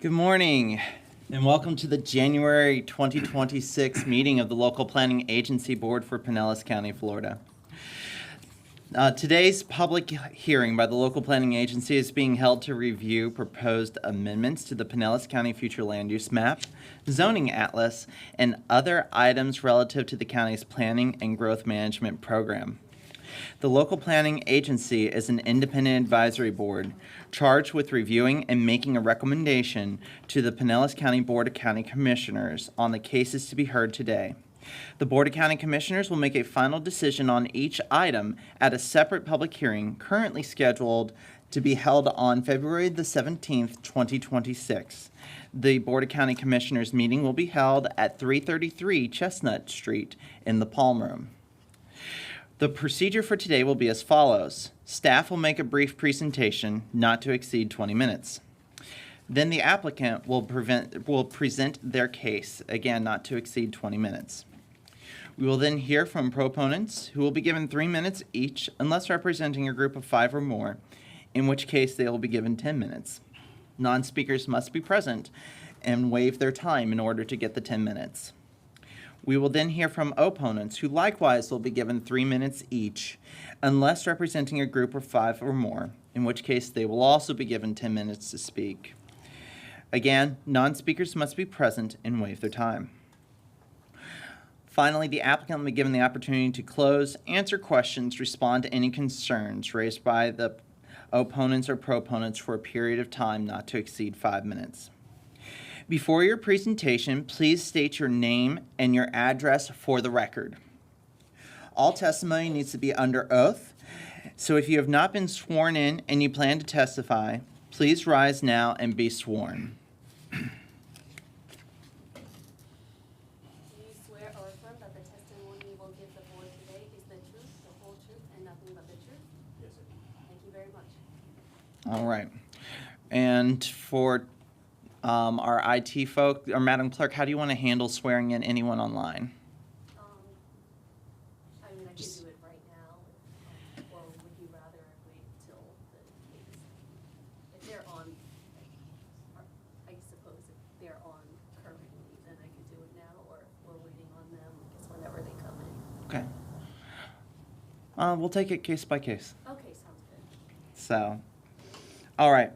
Good morning, and welcome to the January 2026 meeting of the Local Planning Agency Board for Pinellas County, Florida. Today's public hearing by the Local Planning Agency is being held to review proposed amendments to the Pinellas County Future Land Use Map, Zoning Atlas, and other items relative to the county's planning and growth management program. The Local Planning Agency is an independent advisory board charged with reviewing and making a recommendation to the Pinellas County Board of County Commissioners on the cases to be heard today. The Board of County Commissioners will make a final decision on each item at a separate public hearing currently scheduled to be held on February the 17th, 2026. The Board of County Commissioners meeting will be held at 333 Chestnut Street in the Palm Room. The procedure for today will be as follows. Staff will make a brief presentation, not to exceed 20 minutes. Then the applicant will present their case, again, not to exceed 20 minutes. We will then hear from proponents, who will be given 3 minutes each, unless representing a group of 5 or more, in which case they will be given 10 minutes. Non-speakers must be present and waive their time in order to get the 10 minutes. We will then hear from opponents, who likewise will be given 3 minutes each, unless representing a group of 5 or more, in which case they will also be given 10 minutes to speak. Again, non-speakers must be present and waive their time. Finally, the applicant will be given the opportunity to close, answer questions, respond to any concerns raised by the opponents or proponents for a period of time not to exceed 5 minutes. Before your presentation, please state your name and your address for the record. All testimony needs to be under oath, so if you have not been sworn in and you plan to testify, please rise now and be sworn. Do you swear or affirm that the testimony you will give the board today is the truth, the whole truth, and nothing but the truth? Yes, sir. Thank you very much. All right. And for our IT folk, or Madam Clerk, how do you want to handle swearing in anyone online? I mean, I can do it right now, or would you rather wait till the case? If they're on, I suppose if they're on currently, then I could do it now, or if we're waiting on them, it's whenever they come in. Okay. We'll take it case by case. Okay, sounds good. So, all right.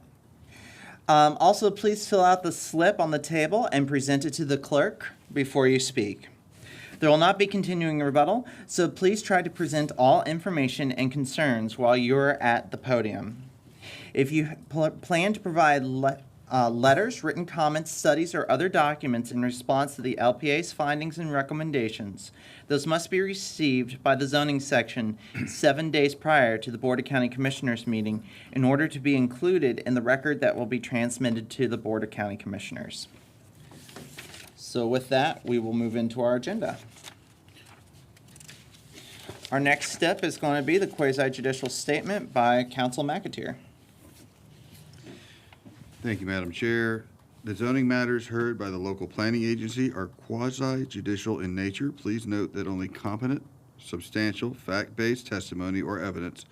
Also, please fill out the slip on the table and present it to the clerk before you speak. There will not be continuing rebuttal, so please try to present all information and concerns while you're at the podium. If you plan to provide letters, written comments, studies, or other documents in response to the LPA's findings and recommendations, those must be received by the zoning section 7 days prior to the Board of County Commissioners meeting in order to be included in the record that will be transmitted to the Board of County Commissioners. So with that, we will move into our agenda. Our next step is going to be the quasi-judicial statement by Council McAteer. Thank you, Madam Chair. The zoning matters heard by the local planning agency are quasi-judicial in nature. Please note that only competent, substantial, fact-based testimony or evidence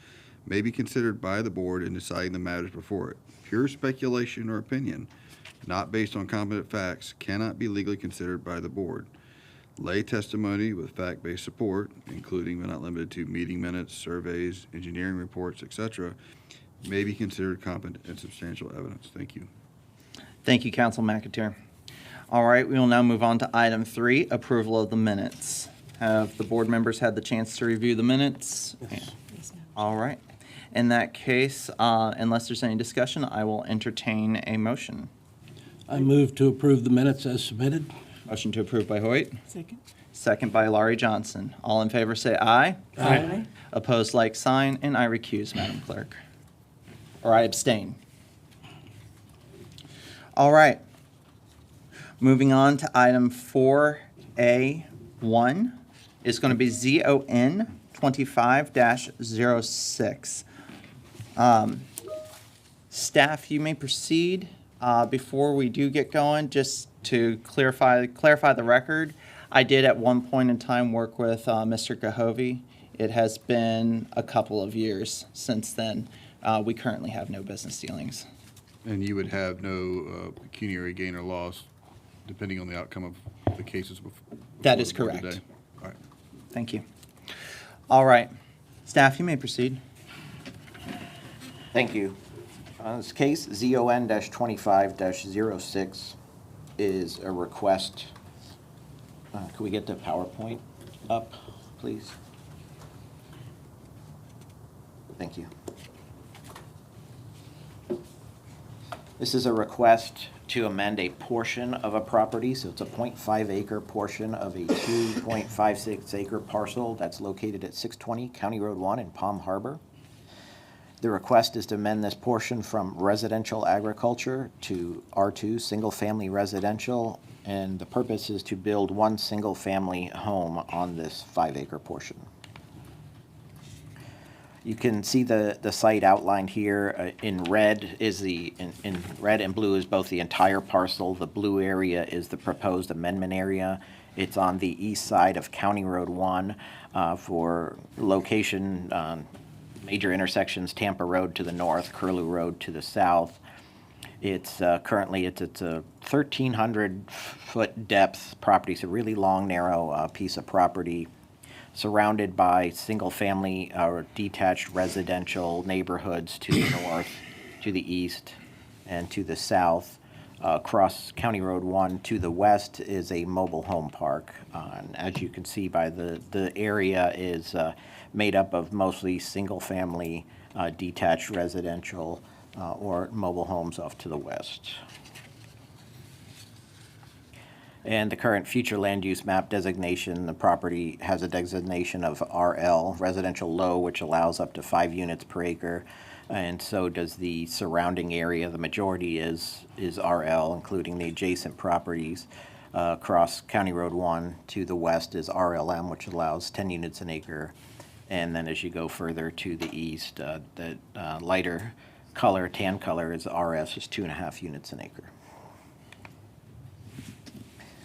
may be considered by the board in deciding the matters before it. Pure speculation or opinion, not based on competent facts, cannot be legally considered by the board. Lay testimony with fact-based support, including but not limited to meeting minutes, surveys, engineering reports, etc., may be considered competent and substantial evidence. Thank you. Thank you, Council McAteer. All right, we will now move on to item 3, approval of the minutes. Have the board members had the chance to review the minutes? Yes. All right. In that case, unless there's any discussion, I will entertain a motion. I move to approve the minutes as submitted. Motion to approve by Hoyt, Second. second by Laurie Johnson. All in favor say aye. Aye. Opposed, like sign, and I recuse, Madam Clerk. Or I abstain. All right. Moving on to item 4A1 is going to be ZON 25-06. Staff, you may proceed. Before we do get going, just to clarify the record, I did at one point in time work with Mr. Cahovey. It has been a couple of years since then. We currently have no business dealings. And you would have no pecuniary gain or loss depending on the outcome of the cases That before is the board correct. today? All right. Thank you. All right. Staff, you may proceed. Thank you. This case, ZON-25-06, is a request. Could we get the PowerPoint up, please? Thank you. This is a request to amend a portion of a property, so it's a 0.5 acre portion of a 2.56 acre parcel that's located at 620 County Road 1 in Palm Harbor. The request is to amend this portion from residential agriculture to R2, single-family residential, and the purpose is to build one single-family home on this 5 acre portion. You can see the site outlined here. In red is in red and blue is both the entire parcel. The blue area is the proposed amendment area. It's on the east side of County Road 1 for location major intersections, Tampa Road to the north, Curlew Road to the south. It's currently it's a 1,300-foot depth property. It's a really long, narrow piece of property, surrounded by single-family or detached residential neighborhoods to the north, to the east, and to the south. Across County Road 1 to the west is a mobile home park. And as you can see by the area is made up of mostly single-family detached residential or mobile homes off to the west. And the current future land use map designation, the property has a designation of RL, residential low, which allows up to 5 units per acre. And so does the surrounding area. The majority is RL, including the adjacent properties. Across County Road 1 to the west is RLM, which allows 10 units an acre. And then as you go further to the east, the lighter color, tan color, is RS, is 2.5 units an acre.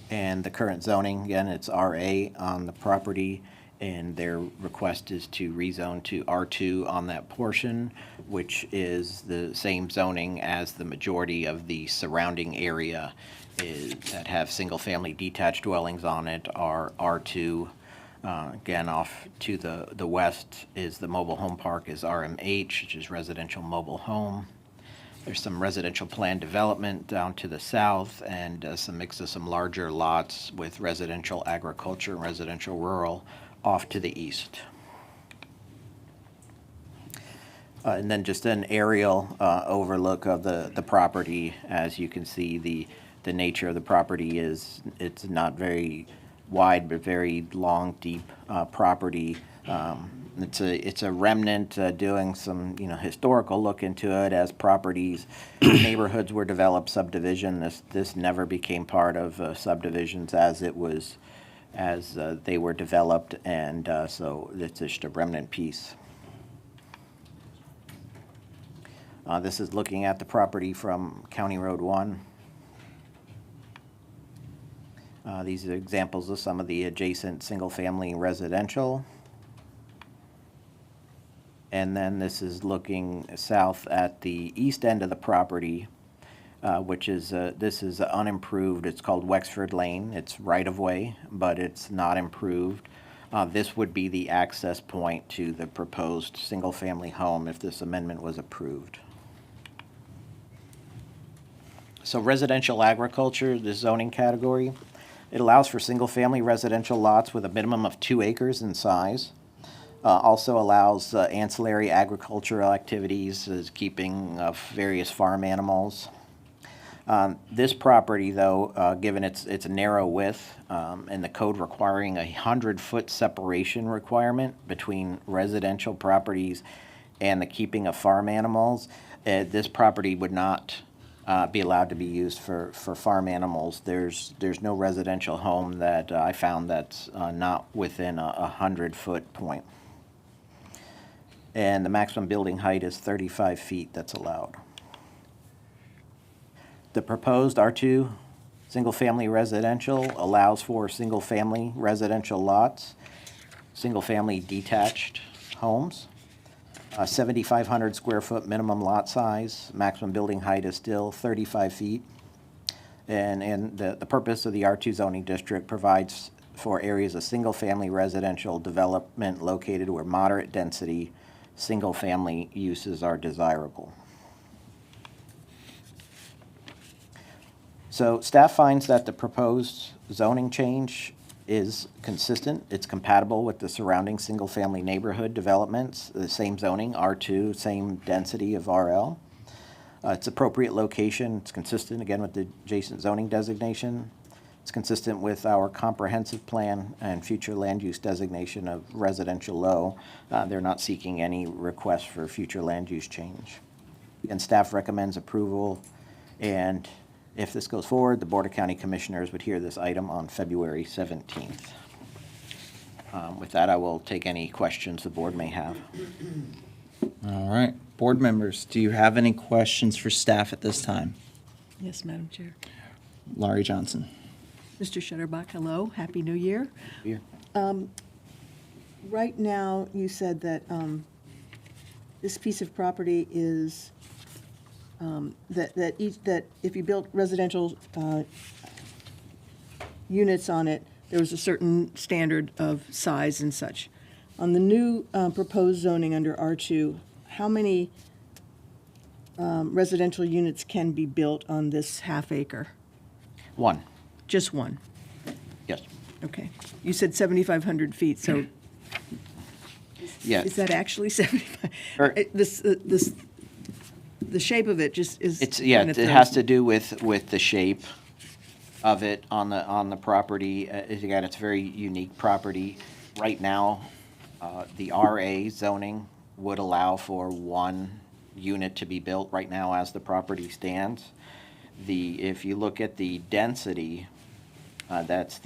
And the current zoning, again, it's RA on the property, and their request is to rezone to R2 on that portion, which is the same zoning as the majority of the surrounding area that have single-family detached dwellings on it are R2. Again, off to the west is the mobile home park is RMH, which is residential mobile home. There's some residential plan development down to the south and some mix of some larger lots with residential agriculture and residential rural off to the east. And then just an aerial overlook of the property. As you can see, the nature of the property is it's not very wide but very long, deep property. It's a remnant doing some historical look into it as properties, neighborhoods were developed, subdivision. This never became part of subdivisions as they were developed, and so it's just a remnant piece. This is looking at the property from County Road 1. These are examples of some of the adjacent single-family residential. And then this is looking south at the east end of the property, which is, this is unimproved. It's called Wexford Lane. It's right-of-way, but it's not improved. This would be the access point to the proposed single-family home if this amendment was approved. So residential agriculture, the zoning category, it allows for single-family residential lots with a minimum of 2 acres in size. Also allows ancillary agricultural activities, as keeping of various farm animals. This property, though, given its narrow width and the code requiring a 100-foot separation requirement between residential properties and the keeping of farm animals, this property would not be allowed to be used for farm animals. There's no residential home that I found that's not within a 100-foot point. And the maximum building height is 35 feet that's allowed. The proposed R2 single-family residential allows for single-family residential lots, single-family detached homes. 7,500 square foot minimum lot size, maximum building height is still 35 feet. And the purpose of the R2 zoning district provides for areas of single-family residential development located where moderate density, single-family uses are desirable. So staff finds that the proposed zoning change is consistent. It's compatible with the surrounding single-family neighborhood developments, the same zoning, R2, same density of RL. It's appropriate location. It's consistent, again, with the adjacent zoning designation. It's consistent with our comprehensive plan and future land use designation of residential low. They're not seeking any request for future land use change. And staff recommends approval, and if this goes forward, the Board of County Commissioners would hear this item on February 17th. With that, I will take any questions the board may have. All right. Board members, do you have any questions for staff at this time? Yes, Madam Chair. Laurie Johnson. Mr. Shutterbach, hello, Happy New Year. Here. Right now, you said that this piece of property is, that if you built residential units on it, there was a certain standard of size and such. On the new proposed zoning under R2, how many residential units can be built on this half acre? One, Just one? yes. Okay. You said 7,500 feet, so Yeah. is that actually 75? Or- The shape of it just is. It's, yeah, kind of it has throws- to do with the shape of it on the property. Again, it's a very unique property. Right now, the RA zoning would allow for one unit to be built right now as the property stands. If you look at the density, that's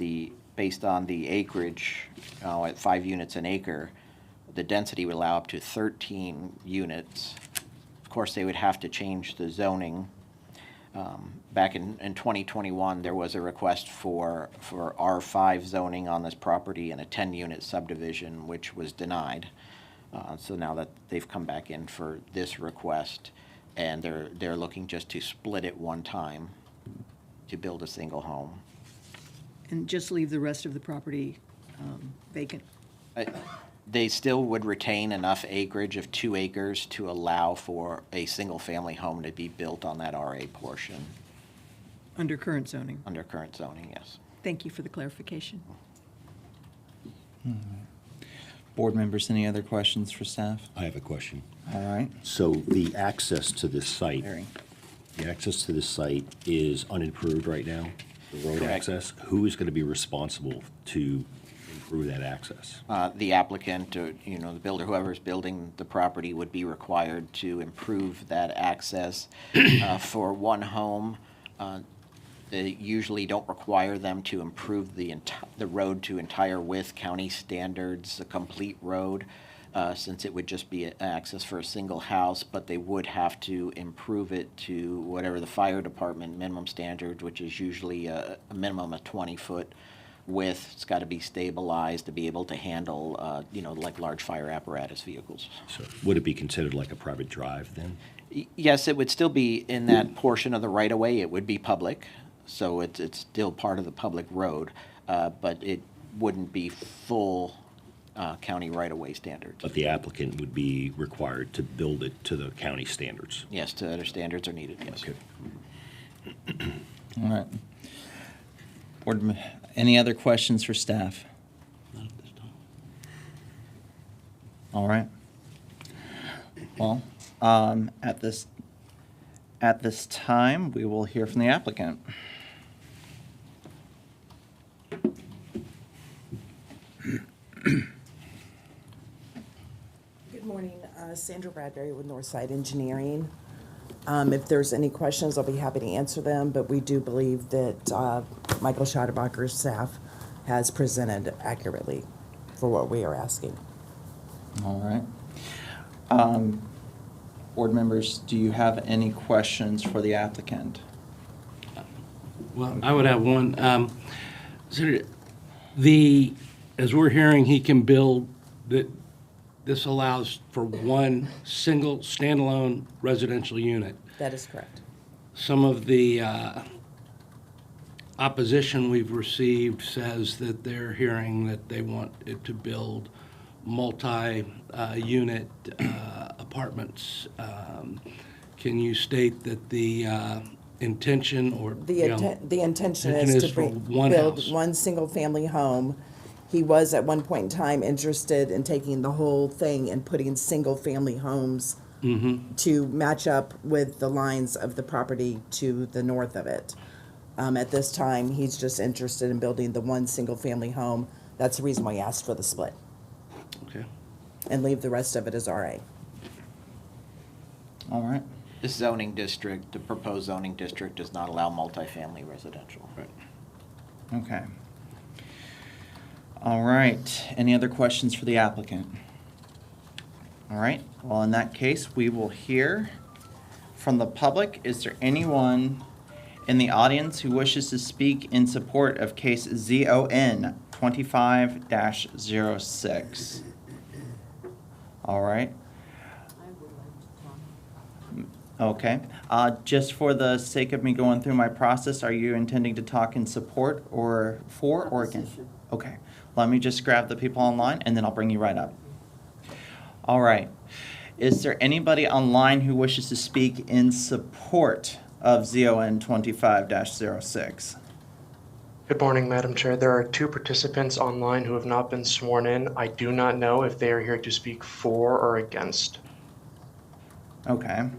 based on the acreage, at 5 units an acre, the density would allow up to 13 units. Of course, they would have to change the zoning. Back in 2021, there was a request for R5 zoning on this property and a 10-unit subdivision, which was denied. So now that they've come back in for this request, and they're looking just to split it one time to build a single home. And just leave the rest of the property vacant? They still would retain enough acreage of 2 acres to allow for a single-family home to be built on that RA portion Under current zoning? under current zoning, yes. Thank you for the clarification. Board members, any other questions for staff? I have a question. All right. So the access to this site, Larry. the access to this site is unimproved right now, the road Correct. access? Who is going to be responsible to improve that access? The applicant, or, the builder, whoever's building the property would be required to improve that access for one home. They usually don't require them to improve the road to entire width, county standards, a complete road, since it would just be access for a single house, but they would have to improve it to whatever the fire department minimum standard, which is usually a minimum of 20-foot width. It's got to be stabilized to be able to handle, like large fire apparatus vehicles. So would it be considered like a private drive then? Yes, it would still be in that portion of the right-of-way. It would be public, so it's still part of the public road, but it wouldn't be full county right-of-way standards. But the applicant would be required to build it to the county standards? Yes, to other standards are needed, yes. Okay. All right. Any other questions for staff? Not at this time. All right. Well, at this time, we will hear from the applicant. Good morning, Sandra Bradbury with Northside Engineering. If there's any questions, I'll be happy to answer them, but we do believe that Michael Schotterbacher's staff has presented accurately for what we are asking. All right. Board members, do you have any questions for the applicant? Well, I would have one. As we're hearing, he can build this allows for one single standalone residential unit. That is correct. Some of the opposition we've received says that they're hearing that they want it to build multi-unit apartments. Can you state that the intention or, The intention intention is is to for one build house. one single-family home. He was at one point in time interested in taking the whole thing and putting single-family homes to match up with the lines of the property to the north of it. At this time, he's just interested in building the one single-family home. That's the reason why he asked for the split, okay. and leave the rest of it as RA. All right. This zoning district, the proposed zoning district, does not allow multifamily residential. Okay. All right. Any other questions for the applicant? All right. Well, in that case, we will hear from the public. Is there anyone in the audience who wishes to speak in support of case ZON 25-06? All right. Okay. Just for the sake of me going through my process, are you intending to talk in support or for or against? Okay. Let me just grab the people online and then I'll bring you right up. All right. Is there anybody online who wishes to speak in support of ZON 25-06? Good morning, Madam Chair. There are two participants online who have not been sworn in. I do not know if they are here to speak for or against. Okay.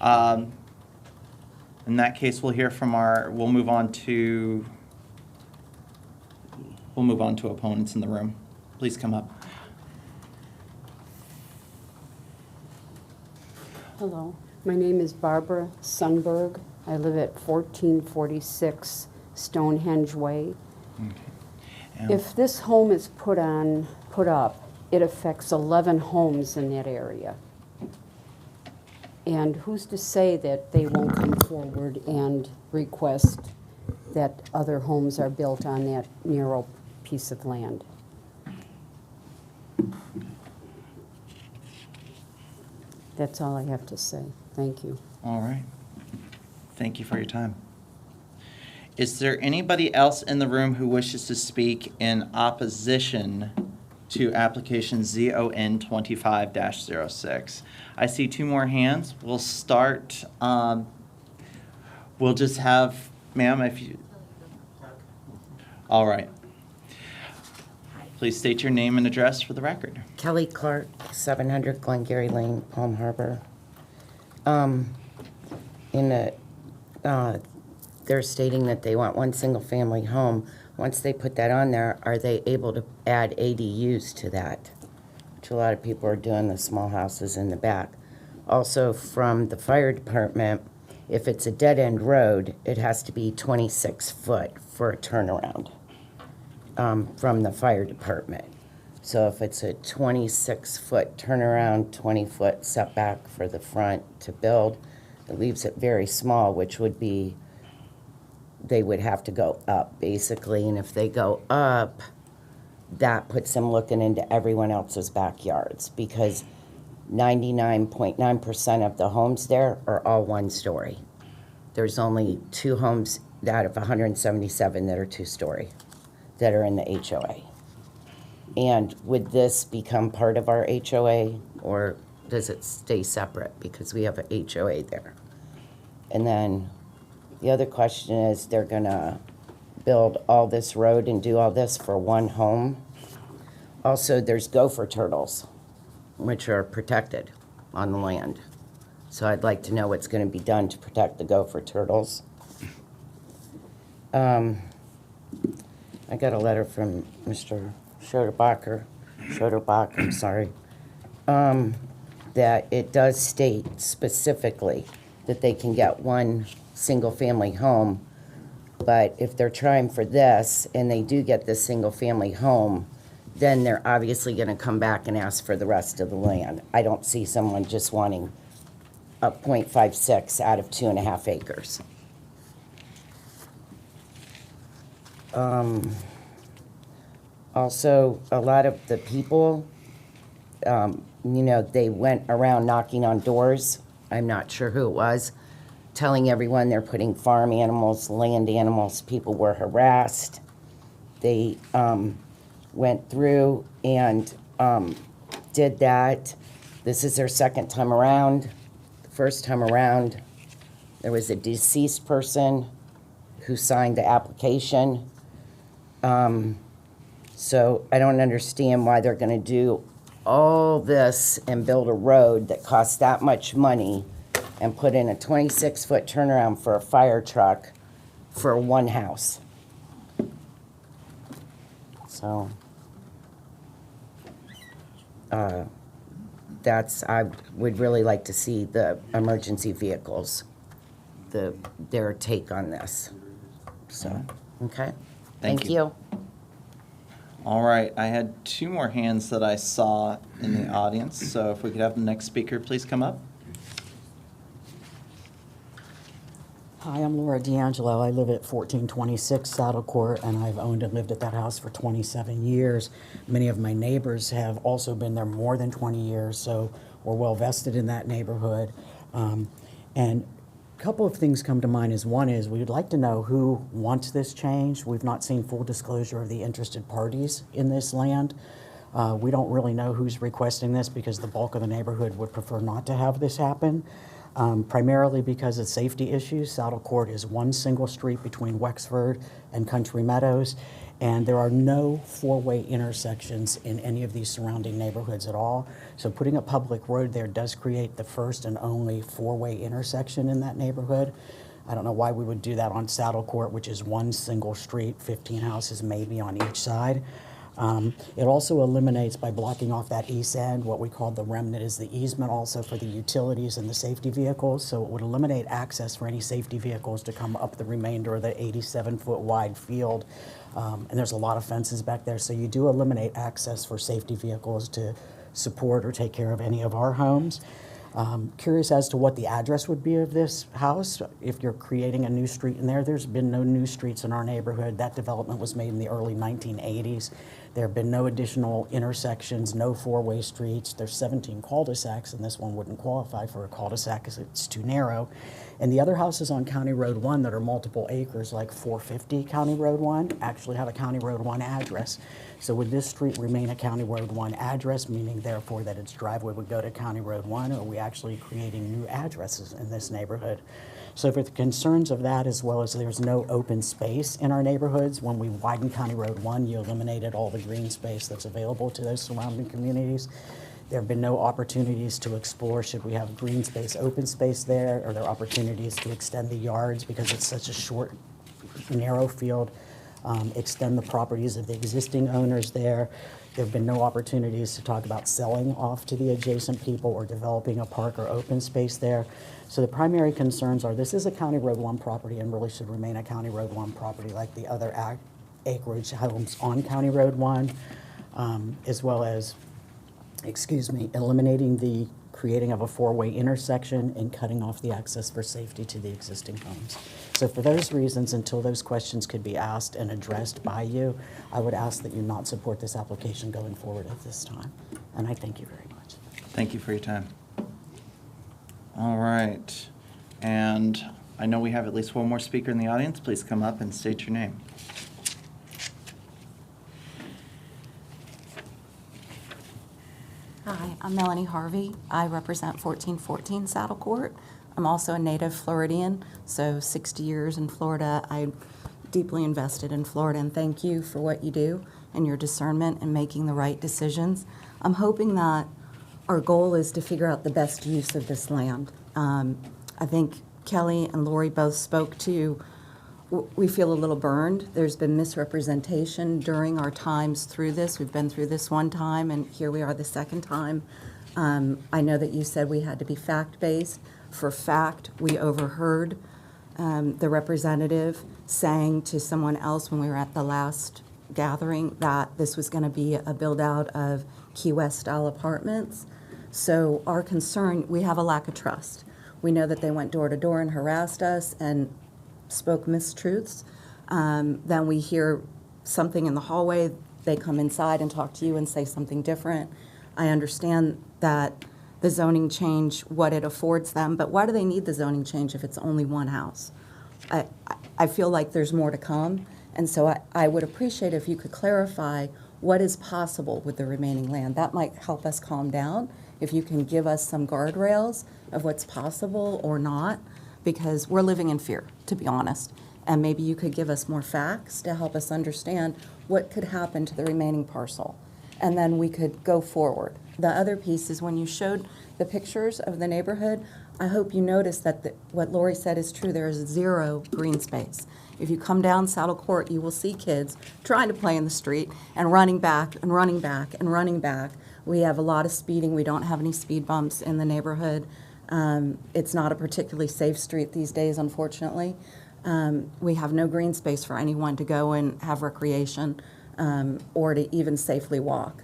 In that case, we'll move on to opponents in the room. Please come up. Hello, my name is Barbara Sundberg. I live at 1446 Stonehenge Way. And- If this home is put up, it affects 11 homes in that area. And who's to say that they won't come forward and request that other homes are built on that narrow piece of land? That's all I have to say. Thank you. All right. Thank you for your time. Is there anybody else in the room who wishes to speak in opposition to application ZON 25-06? I see two more hands. We'll start, we'll just have, ma'am, if you, all right. Please state your name and address for the record. Kelly Clark, 700 Glengarry Lane, Palm Harbor. They're stating that they want one single-family home. Once they put that on there, are they able to add ADUs to that? Which a lot of people are doing, the small houses in the back. Also, from the fire department, if it's a dead-end road, it has to be 26 foot for a turnaround. From the fire department. So if it's a 26-foot turnaround, 20-foot setback for the front to build, it leaves it very small, which would be, they would have to go up, basically. And if they go up, that puts them looking into everyone else's backyards, because 99.9% of the homes there are all one story. There's only 2 homes out of 177 that are 2-story. That are in the HOA. And would this become part of our HOA, or does it stay separate because we have a HOA there? And then the other question is, they're gonna build all this road and do all this for one home. Also, there's gopher turtles, which are protected on the land. So I'd like to know what's gonna be done to protect the gopher turtles. I got a letter from Mr. Schoderbach, I'm sorry, that it does state specifically that they can get one single-family home, but if they're trying for this and they do get this single-family home, then they're obviously gonna come back and ask for the rest of the land. I don't see someone just wanting a .56 out of 2.5 acres. Also, a lot of the people they went around knocking on doors. I'm not sure who it was, telling everyone they're putting farm animals, land animals. People were harassed. They went through and did that. This is their second time around. The first time around, there was a deceased person who signed the application. So I don't understand why they're going to do all this and build a road that costs that much money and put in a 26-foot turnaround for a fire truck for one house. So I would really like to see the emergency vehicles, their take on this. So, okay. Thank you. All right, I had 2 more hands that I saw in the audience, so if we could have the next speaker please come up. Hi, I'm Laura D'Angelo. I live at 1426 Saddle Court, and I've owned and lived at that house for 27 years. Many of my neighbors have also been there more than 20 years, so we're well vested in that neighborhood. And a couple of things come to mind. One is we would like to know who wants this change. We've not seen full disclosure of the interested parties in this land. We don't really know who's requesting this because the bulk of the neighborhood would prefer not to have this happen. Primarily because of safety issues. Saddle Court is one single street between Wexford and Country Meadows, and there are no 4-way intersections in any of these surrounding neighborhoods at all. So putting a public road there does create the first and only 4-way intersection in that neighborhood. I don't know why we would do that on Saddle Court, which is one single street, 15 houses maybe on each side. It also eliminates, by blocking off that east end, what we call the remnant is the easement also for the utilities and the safety vehicles. So it would eliminate access for any safety vehicles to come up the remainder of the 87-foot wide field. And there's a lot of fences back there. So you do eliminate access for safety vehicles to support or take care of any of our homes. Curious as to what the address would be of this house. If you're creating a new street in there, there's been no new streets in our neighborhood. That development was made in the early 1980s. There have been no additional intersections, no 4-way streets. There's 17 cul-de-sacs, and this one wouldn't qualify for a cul-de-sac because it's too narrow. And the other houses on County Road 1 that are multiple acres, like 450 County Road 1, actually have a County Road 1 address. So would this street remain a County Road 1 address, meaning therefore that its driveway would go to County Road 1, or are we actually creating new addresses in this neighborhood? So for the concerns of that, as well as there's no open space in our neighborhoods, when we widen County Road 1, you eliminated all the green space that's available to those surrounding communities. There have been no opportunities to explore, should we have green space, open space there? Are there opportunities to extend the yards because it's such a short, narrow field? Extend the properties of the existing owners there. There have been no opportunities to talk about selling off to the adjacent people or developing a park or open space there. So the primary concerns are this is a County Road 1 property and really should remain a County Road 1 property like the other acreage homes on County Road 1, as well as, eliminating the creating of a 4-way intersection and cutting off the access for safety to the existing homes. So for those reasons, until those questions could be asked and addressed by you, I would ask that you not support this application going forward at this time. And I thank you very much. Thank you for your time. All right, and I know we have at least one more speaker in the audience. Please come up and state your name. Hi, I'm Melanie Harvey. I represent 1414 Saddle Court. I'm also a native Floridian, so 60 years in Florida. I'm deeply invested in Florida, and thank you for what you do and your discernment in making the right decisions. I'm hoping that our goal is to figure out the best use of this land. I think Kelly and Lori both spoke to, we feel a little burned. There's been misrepresentation during our times through this. We've been through this one time, and here we are the second time. I know that you said we had to be fact-based. For fact, we overheard the representative saying to someone else when we were at the last gathering that this was going to be a build-out of Key West-style apartments. So our concern, we have a lack of trust. We know that they went door to door and harassed us and spoke mistruths. Then we hear something in the hallway. They come inside and talk to you and say something different. I understand that the zoning change, what it affords them, but why do they need the zoning change if it's only one house? I feel like there's more to come, and so I would appreciate if you could clarify what is possible with the remaining land. That might help us calm down, if you can give us some guardrails of what's possible or not, because we're living in fear, to be honest. And maybe you could give us more facts to help us understand what could happen to the remaining parcel. And then we could go forward. The other piece is when you showed the pictures of the neighborhood, I hope you noticed that what Lori said is true. There is 0 green space. If you come down Saddle Court, you will see kids trying to play in the street and running back and running back and running back. We have a lot of speeding. We don't have any speed bumps in the neighborhood. It's not a particularly safe street these days, unfortunately. We have no green space for anyone to go and have recreation or to even safely walk.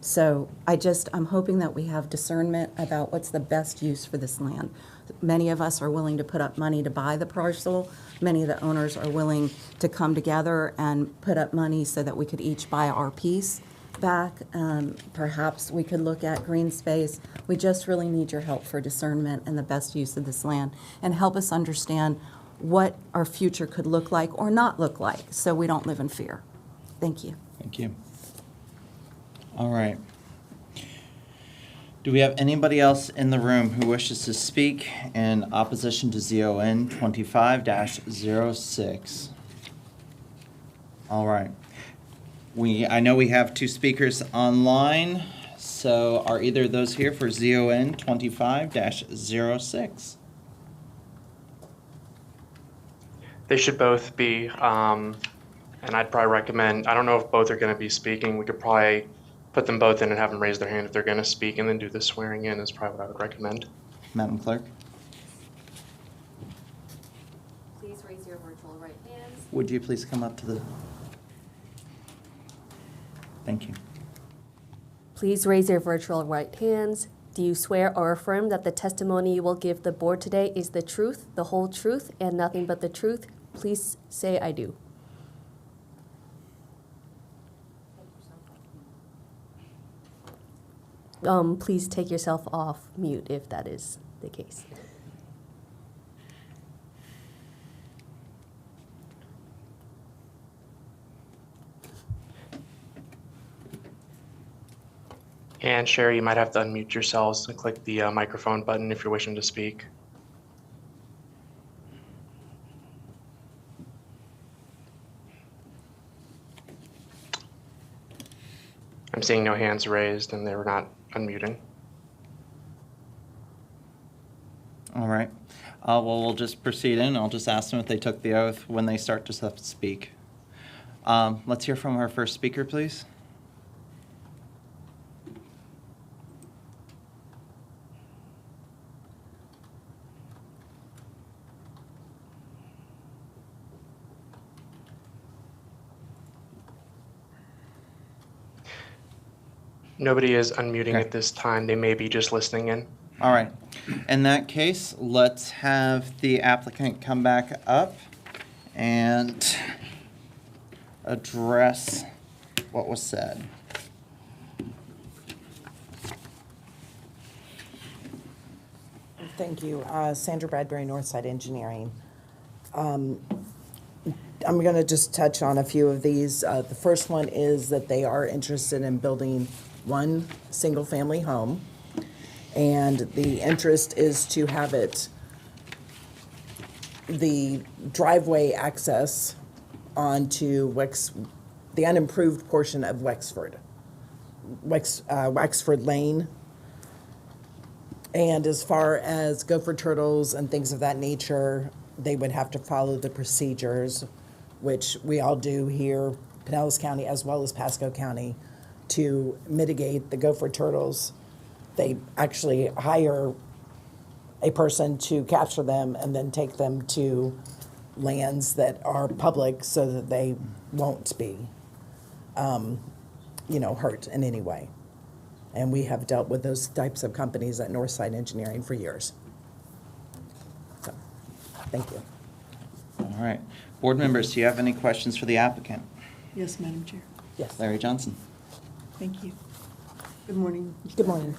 So I'm hoping that we have discernment about what's the best use for this land. Many of us are willing to put up money to buy the parcel. Many of the owners are willing to come together and put up money so that we could each buy our piece back. Perhaps we could look at green space. We just really need your help for discernment and the best use of this land, and help us understand what our future could look like or not look like, so we don't live in fear. Thank you. Thank you. All right. Do we have anybody else in the room who wishes to speak in opposition to ZON 25-06? All right. I know we have 2 speakers online, so are either of those here for ZON 25-06? They should both be, and I'd probably recommend, I don't know if both are going to be speaking. We could probably put them both in and have them raise their hand if they're going to speak, and then do the swearing in is probably what I would recommend. Madam Clerk, Please raise your virtual right hands. would you please come up to the... Thank you. Please raise your virtual right hands. Do you swear or affirm that the testimony you will give the board today is the truth, the whole truth, and nothing but the truth? Please say I do. Please take yourself off mute if that is the case. And Sherry, you might have to unmute yourselves and click the microphone button if you're wishing to speak. I'm seeing no hands raised and they were not unmuting. All right. Well, we'll just proceed in. I'll just ask them if they took the oath when they start to speak. Let's hear from our first speaker, please. Nobody is unmuting Okay. at this time. They may be just listening in. All right. In that case, let's have the applicant come back up and address what was said. Thank you. Sandra Bradbury, Northside Engineering. I'm going to just touch on a few of these. The first one is that they are interested in building one single-family home, and the interest is to have the driveway access onto the unimproved portion of Wexford Lane. And as far as gopher turtles and things of that nature, they would have to follow the procedures, which we all do here, Pinellas County as well as Pasco County, to mitigate the gopher turtles. They actually hire a person to capture them and then take them to lands that are public so that they won't be, hurt in any way. And we have dealt with those types of companies at Northside Engineering for years. So, thank you. All right. Board members, do you have any questions for the applicant? Yes, Madam Chair. Yes. Larry Johnson. Thank you. Good morning. Good morning.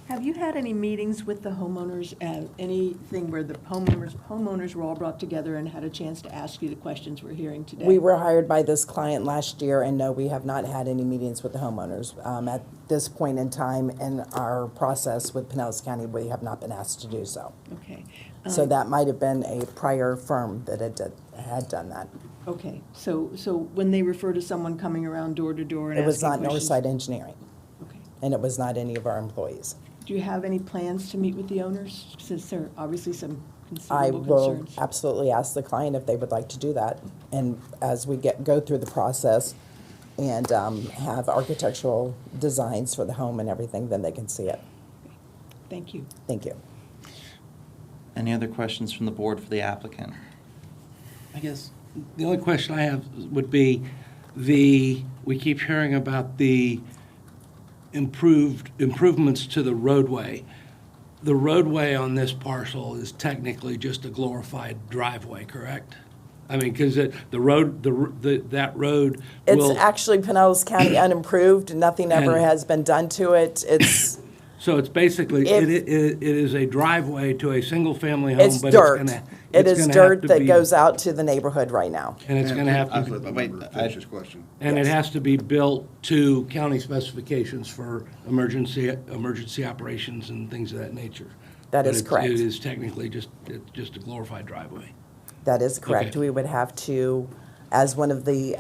Have you had any meetings with the homeowners, anything where the homeowners were all brought together and had a chance to ask you the questions we're hearing today? We were hired by this client last year, and no, we have not had any meetings with the homeowners. At this point in time in our process with Pinellas County, we have not been asked to do so. Okay. So that might have been a prior firm that had done that. Okay, so when they refer to someone coming around door to door and It was asking not questions- Northside Engineering, Okay. and it was not any of our employees. Do you have any plans to meet with the owners, since there are obviously some I considerable will concerns? absolutely ask the client if they would like to do that. And as we go through the process and have architectural designs for the home and everything, then they can see it. Thank you. Thank you. Any other questions from the board for the applicant? I guess the only question I have would be we keep hearing about the improvements to the roadway. The roadway on this parcel is technically just a glorified driveway, correct? I mean, because that road It's will, actually Pinellas County unimproved. Nothing ever And- has been done to it. It's, so it's basically, If- it is a driveway to a single-family home, it's but dirt. It it's is gonna have dirt to that be- goes out to the neighborhood right now. And it's gonna have I'll to, let the Wait, member I- finish his question. and it Yes. has to be built to county specifications for emergency operations and things of that nature. That But is it's- correct. It is technically just a glorified driveway. That is correct. Okay. We would have to, as one of the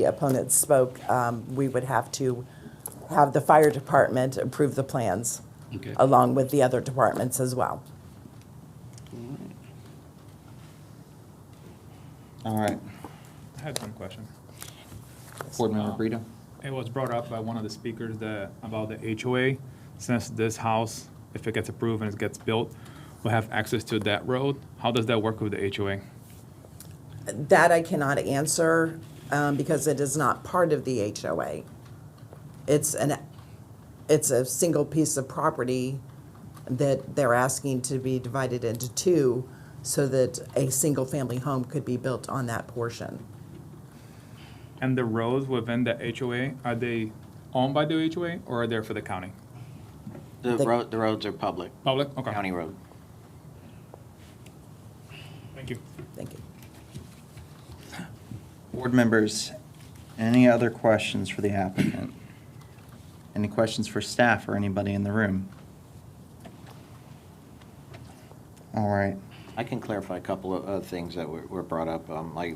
opponents spoke, we would have to have the fire department approve the plans, Okay. along with the other departments as well. All right, I had one question. Board Member Brito? It was brought up by one of the speakers about the HOA. Since this house, if it gets approved and it gets built, will have access to that road. How does that work with the HOA? That I cannot answer because it is not part of the HOA. It's a single piece of property that they're asking to be divided into two so that a single-family home could be built on that portion. And the roads within the HOA, are they owned by the HOA or are they for the county? The The- roads are public, Public? Okay. county road. Thank you. Thank you. Board members, any other questions for the applicant? Any questions for staff or anybody in the room? All right. I can clarify a couple of things that were brought up. Like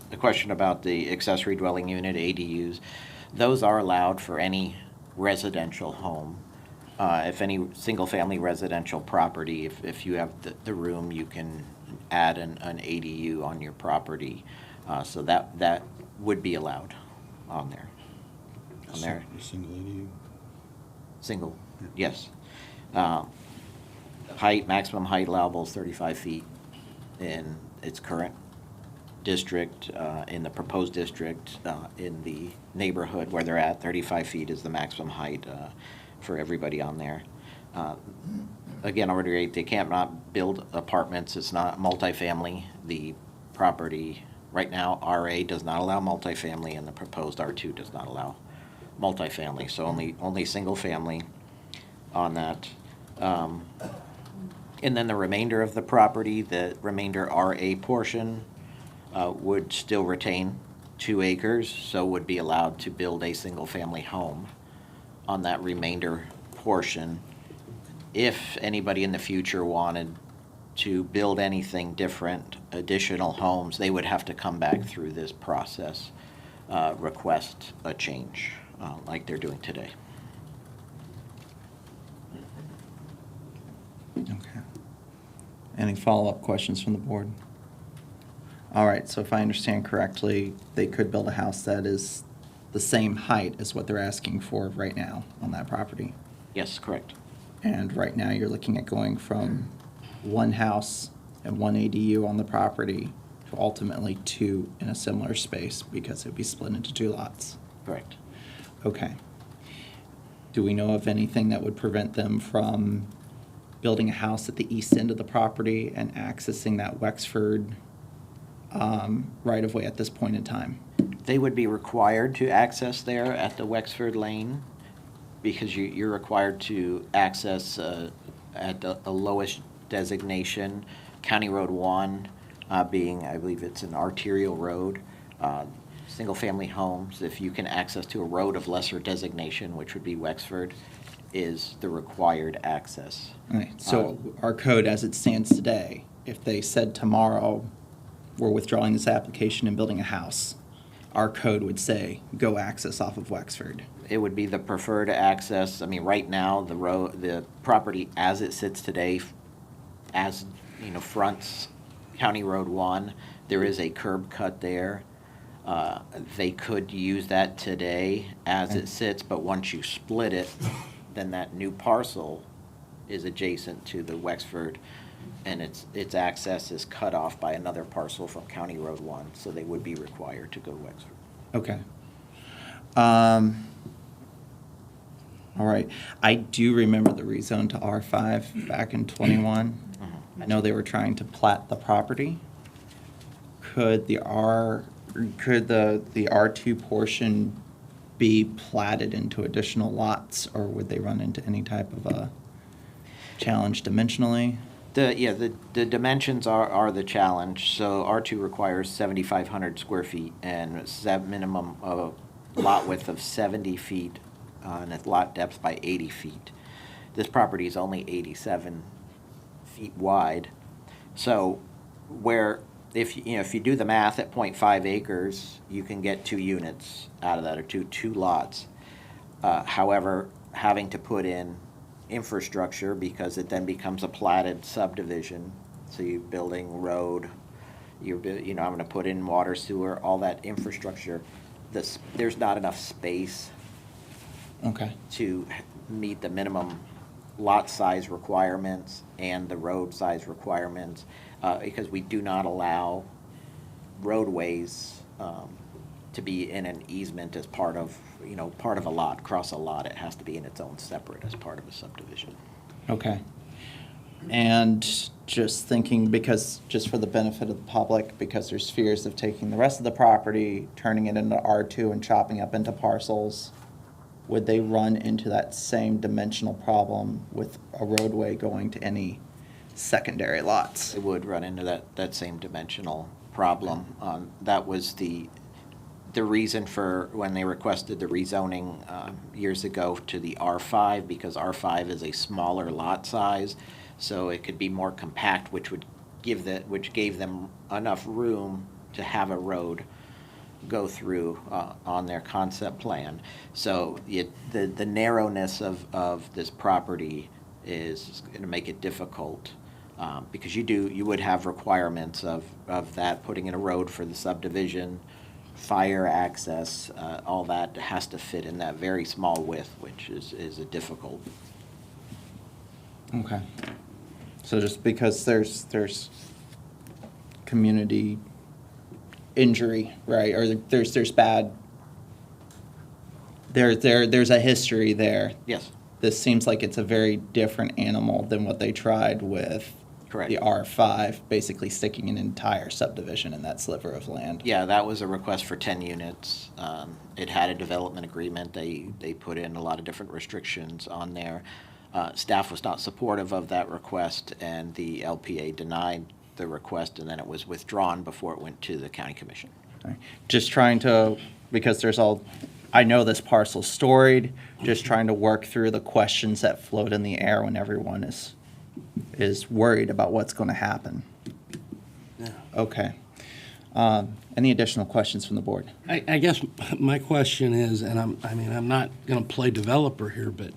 the question about the accessory dwelling unit, ADUs, those are allowed for any residential home. If any single-family residential property, if you have the room, you can add an ADU on your property. So that would be allowed on there. On there. A single ADU. Single, yes. Maximum height allowable is 35 feet in its current district, in the proposed district, in the neighborhood where they're at, 35 feet is the maximum height for everybody on there. Again, I'll reiterate, they can't not build apartments, it's not multifamily. The property, right now, RA does not allow multifamily, and the proposed R2 does not allow multifamily, so only single family on that. And then the remainder of the property, the remainder RA portion, would still retain 2 acres, so would be allowed to build a single-family home on that remainder portion. If anybody in the future wanted to build anything different, additional homes, they would have to come back through this process, request a change, like they're doing today. Okay. Any follow-up questions from the board? All right, so if I understand correctly, they could build a house that is the same height as what they're asking for right now on that property. Yes, correct. And right now, you're looking at going from one house and one ADU on the property to ultimately 2 in a similar space because it'd be split into 2 lots. Correct. Okay. Do we know of anything that would prevent them from building a house at the east end of the property and accessing that Wexford right-of-way at this point in time? They would be required to access there at the Wexford Lane because you're required to access at the lowest designation, County Road 1 being, I believe it's an arterial road. Single-family homes, if you can access to a road of lesser designation, which would be Wexford, is the required access. Okay, so our code as it stands today, if they said tomorrow, we're withdrawing this application and building a house, our code would say, go access off of Wexford. It would be the preferred access. I mean, right now, the property as it sits today, as, fronts County Road 1, there is a curb cut there. They could use that today as it sits, but once you split it, then that new parcel is adjacent to the Wexford, and its access is cut off by another parcel from County Road 1, so they would be required to go to Wexford. Okay. All right. I do remember the rezone to R5 back in '21. I know they were trying to plat the property. Could the R2 portion be platted into additional lots, or would they run into any type of a challenge dimensionally? The dimensions are the challenge. So R2 requires 7,500 square feet and minimum of a lot width of 70 feet and a lot depth by 80 feet. This property is only 87 feet wide. So if you do the math at 0.5 acres, you can get 2 units out of that, or two lots. However, having to put in infrastructure, because it then becomes a platted subdivision, so you're building road, I'm going to put in water, sewer, all that infrastructure. There's not enough space to meet the minimum lot size requirements and the road size requirements, because we do not allow roadways to be in an easement as part of a lot, cross a lot. It has to be in its own separate as part of a subdivision. Okay. And just thinking, because just for the benefit of the public, because there's fears of taking the rest of the property, turning it into R2 and chopping up into parcels, would they run into that same dimensional problem with a roadway going to any secondary lots? It would run into that same dimensional problem. That was the reason for when they requested the rezoning years ago to the R5, because R5 is a smaller lot size, so it could be more compact, which gave them enough room to have a road go through on their concept plan. So the narrowness of this property is going to make it difficult, because you would have requirements of that, putting in a road for the subdivision, fire access, all that has to fit in that very small width, which is a difficult. Okay. So just because there's community injury, right? Or there's bad, there's a history there. Yes. This seems like it's a very different animal than what they tried with Correct. the R5, basically sticking an entire subdivision in that sliver of land. Yeah, that was a request for 10 units. It had a development agreement. They put in a lot of different restrictions on there. Staff was not supportive of that request, and the LPA denied the request, and then it was withdrawn before it went to the county commission. Right. Just trying to, because I know this parcel's storied, just trying to work through the questions that float in the air when everyone is worried about what's going to happen. Yeah. Okay. Any additional questions from the board? I guess my question is, and I'm not going to play developer here, but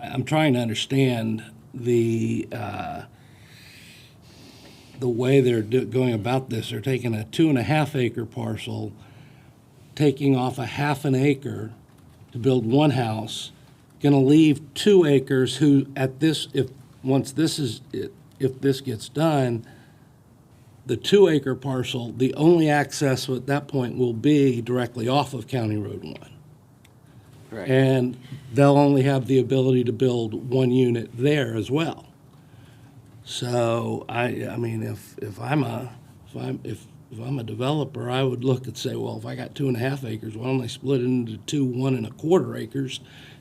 I'm trying to understand the way they're going about this. They're taking a 2.5 acre parcel, taking off a 1/2 acre to build one house, going to leave 2 acres if this gets done, the 2 acre parcel, the only access at that point will be directly off of County Road 1. Correct. And they'll only have the ability to build 1 unit there as well. So, if if I'm a developer, I would look and say, well, if I got 2.5 acres, why don't I split it into 2 1.25 acres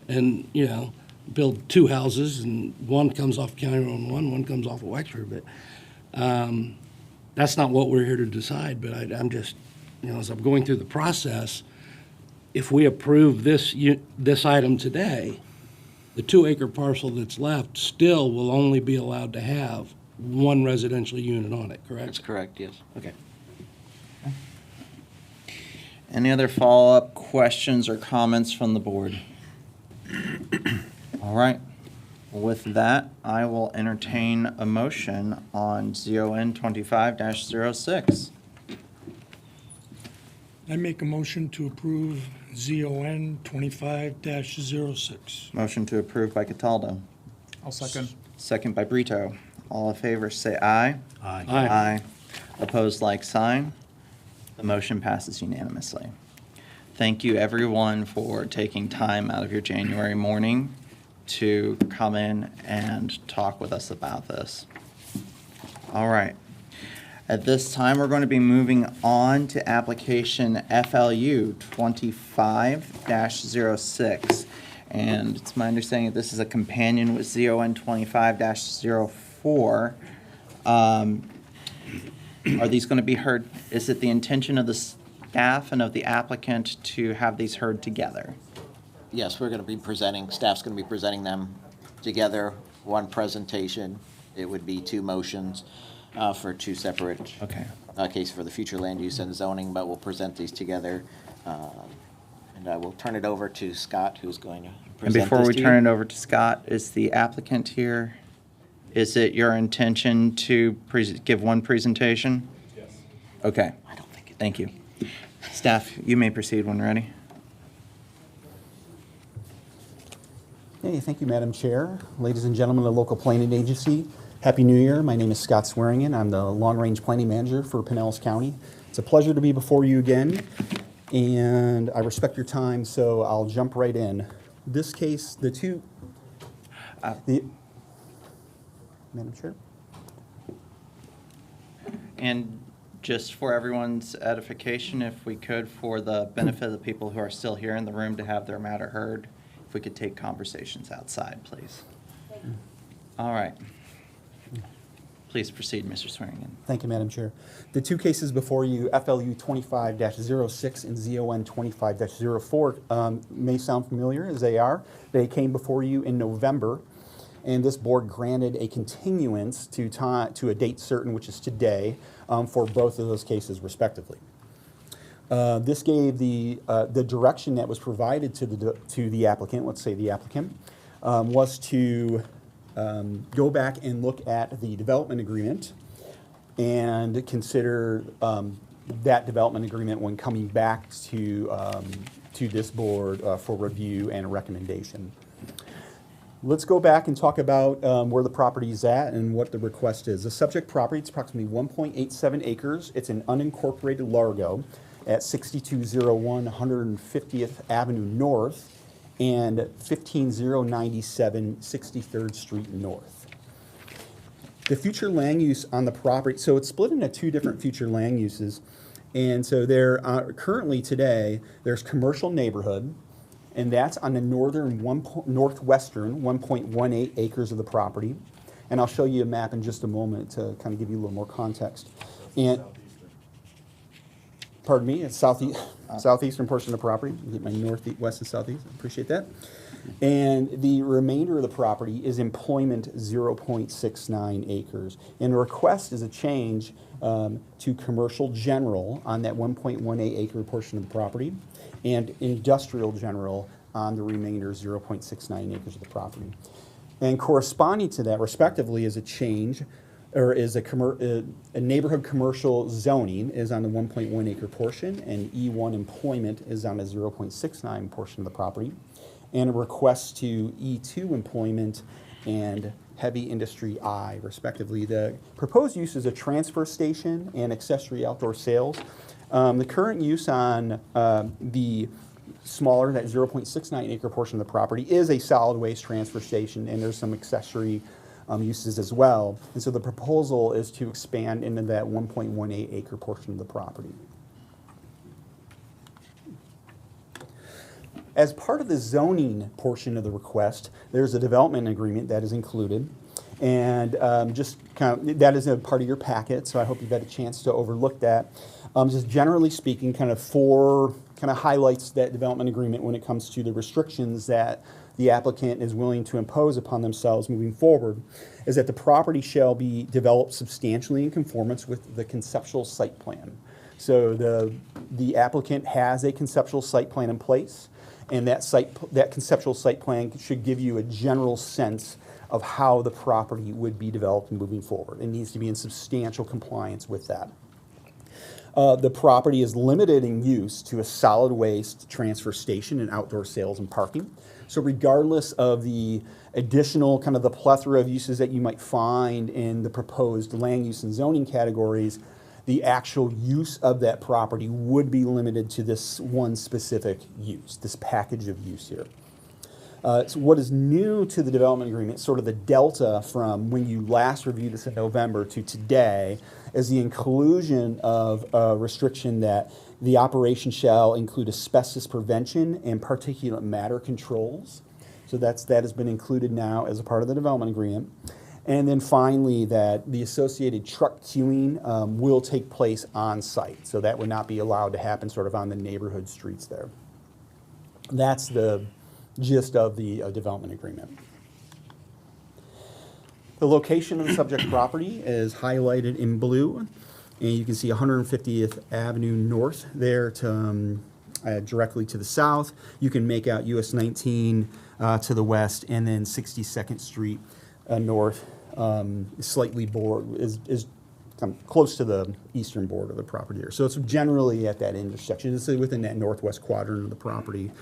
and, you know, build 2 houses, and one comes off County Road 1 comes off of Wexford. But that's not what we're here to decide. But I'm just, you know, as I'm going through the process, if we approve this item today, the 2-acre parcel that's left still will only be allowed to have 1 residential unit on it, correct? That's correct, yes. Okay. Any other follow-up questions or comments from the board? All right. With that, I will entertain a motion on ZON 25-06. I make a motion to approve ZON 25-06. Motion to approve by Cataldo. I'll second. Second by Brito. All in favor, say aye. Aye. Aye. Opposed, like sign. The motion passes unanimously. Thank you, everyone, for taking time out of your January morning to come in and talk with us about this. All right. At this time, we're going to be moving on to application FLU 25-06. And it's my understanding that this is a companion with ZON 25-04. Are these going to be heard? Is it the intention of the staff and of the applicant to have these heard together? Yes, we're going to be presenting, staff's going to be presenting them together, one presentation. It would be 2 motions for 2 separate cases for the future land use and zoning, but we'll present these together. And I will turn it over to Scott, who's going to present this to you. And before we turn it over to Scott, is the applicant here? Is it your intention to give one presentation? Yes. Okay. I don't think it. Thank you. Staff, you may proceed when ready. Hey, thank you, Madam Chair. Ladies and gentlemen of the local planning agency, Happy New Year. My name is Scott Swearingen. I'm the long-range planning manager for Pinellas County. It's a pleasure to be before you again, and I respect your time, so I'll jump right in. This case, Madam Chair? And just for everyone's edification, if we could, for the benefit of the people who are still here in the room to have their matter heard, if we could take conversations outside, please. All right. Please proceed, Mr. Swearingen. Thank you, Madam Chair. The 2 cases before you, FLU 25-06 and ZON 25-04, may sound familiar, as they are. They came before you in November, and this board granted a continuance to a date certain, which is today, for both of those cases respectively. This gave the direction that was provided to the applicant, let's say the applicant, was to go back and look at the development agreement and consider that development agreement when coming back to this board for review and recommendation. Let's go back and talk about where the property is at and what the request is. The subject property, it's approximately 1.87 acres. It's an unincorporated Largo at 6201 150th Avenue North and 15097 63rd Street North. The future land use on the property, so it's split into 2 different future land uses. And so there currently today, there's commercial neighborhood, and that's on the northwestern 1.18 acres of the property. And I'll show you a map in just a moment to kind of give you a little more context. And pardon me, it's southeastern portion of the property. Get my northwest and southeast. Appreciate that. And the remainder of the property is employment 0.69 acres. And the request is a change to commercial general on that 1.18 acre portion of the property, and industrial general on the remainder 0.69 acres of the property. And corresponding to that, respectively, is a change, or is a neighborhood commercial zoning is on the 1.1 acre portion, and E1 employment is on the 0.69 portion of the property, and a request to E2 employment and heavy industry I, respectively. The proposed use is a transfer station and accessory outdoor sales. The current use on the smaller, that 0.69 acre portion of the property, is a solid waste transfer station, and there's some accessory uses as well. And so the proposal is to expand into that 1.18 acre portion of the property. As part of the zoning portion of the request, there's a development agreement that is included. And just kind of, that is a part of your packet, so I hope you've had a chance to overlook that. Just generally speaking, kind of four kind of highlights that development agreement when it comes to the restrictions that the applicant is willing to impose upon themselves moving forward, is that the property shall be developed substantially in conformance with the conceptual site plan. So the applicant has a conceptual site plan in place, and that conceptual site plan should give you a general sense of how the property would be developed moving forward. It needs to be in substantial compliance with that. The property is limited in use to a solid waste transfer station and outdoor sales and parking. So regardless of the additional kind of the plethora of uses that you might find in the proposed land use and zoning categories, the actual use of that property would be limited to this one specific use, this package of use here. So what is new to the development agreement, sort of the delta from when you last reviewed this in November to today, is the inclusion of a restriction that the operation shall include asbestos prevention and particulate matter controls. So that has been included now as a part of the development agreement. And then finally, that the associated truck queuing will take place on site. So that would not be allowed to happen sort of on the neighborhood streets there. That's the gist of the development agreement. The location of the subject property is highlighted in blue, and you can see 150th Avenue North there to directly to the south. You can make out US 19 to the west, and then 62nd Street north, slightly is close to the eastern border of the property here. So it's generally at that intersection. It's within that northwest quadrant of the property.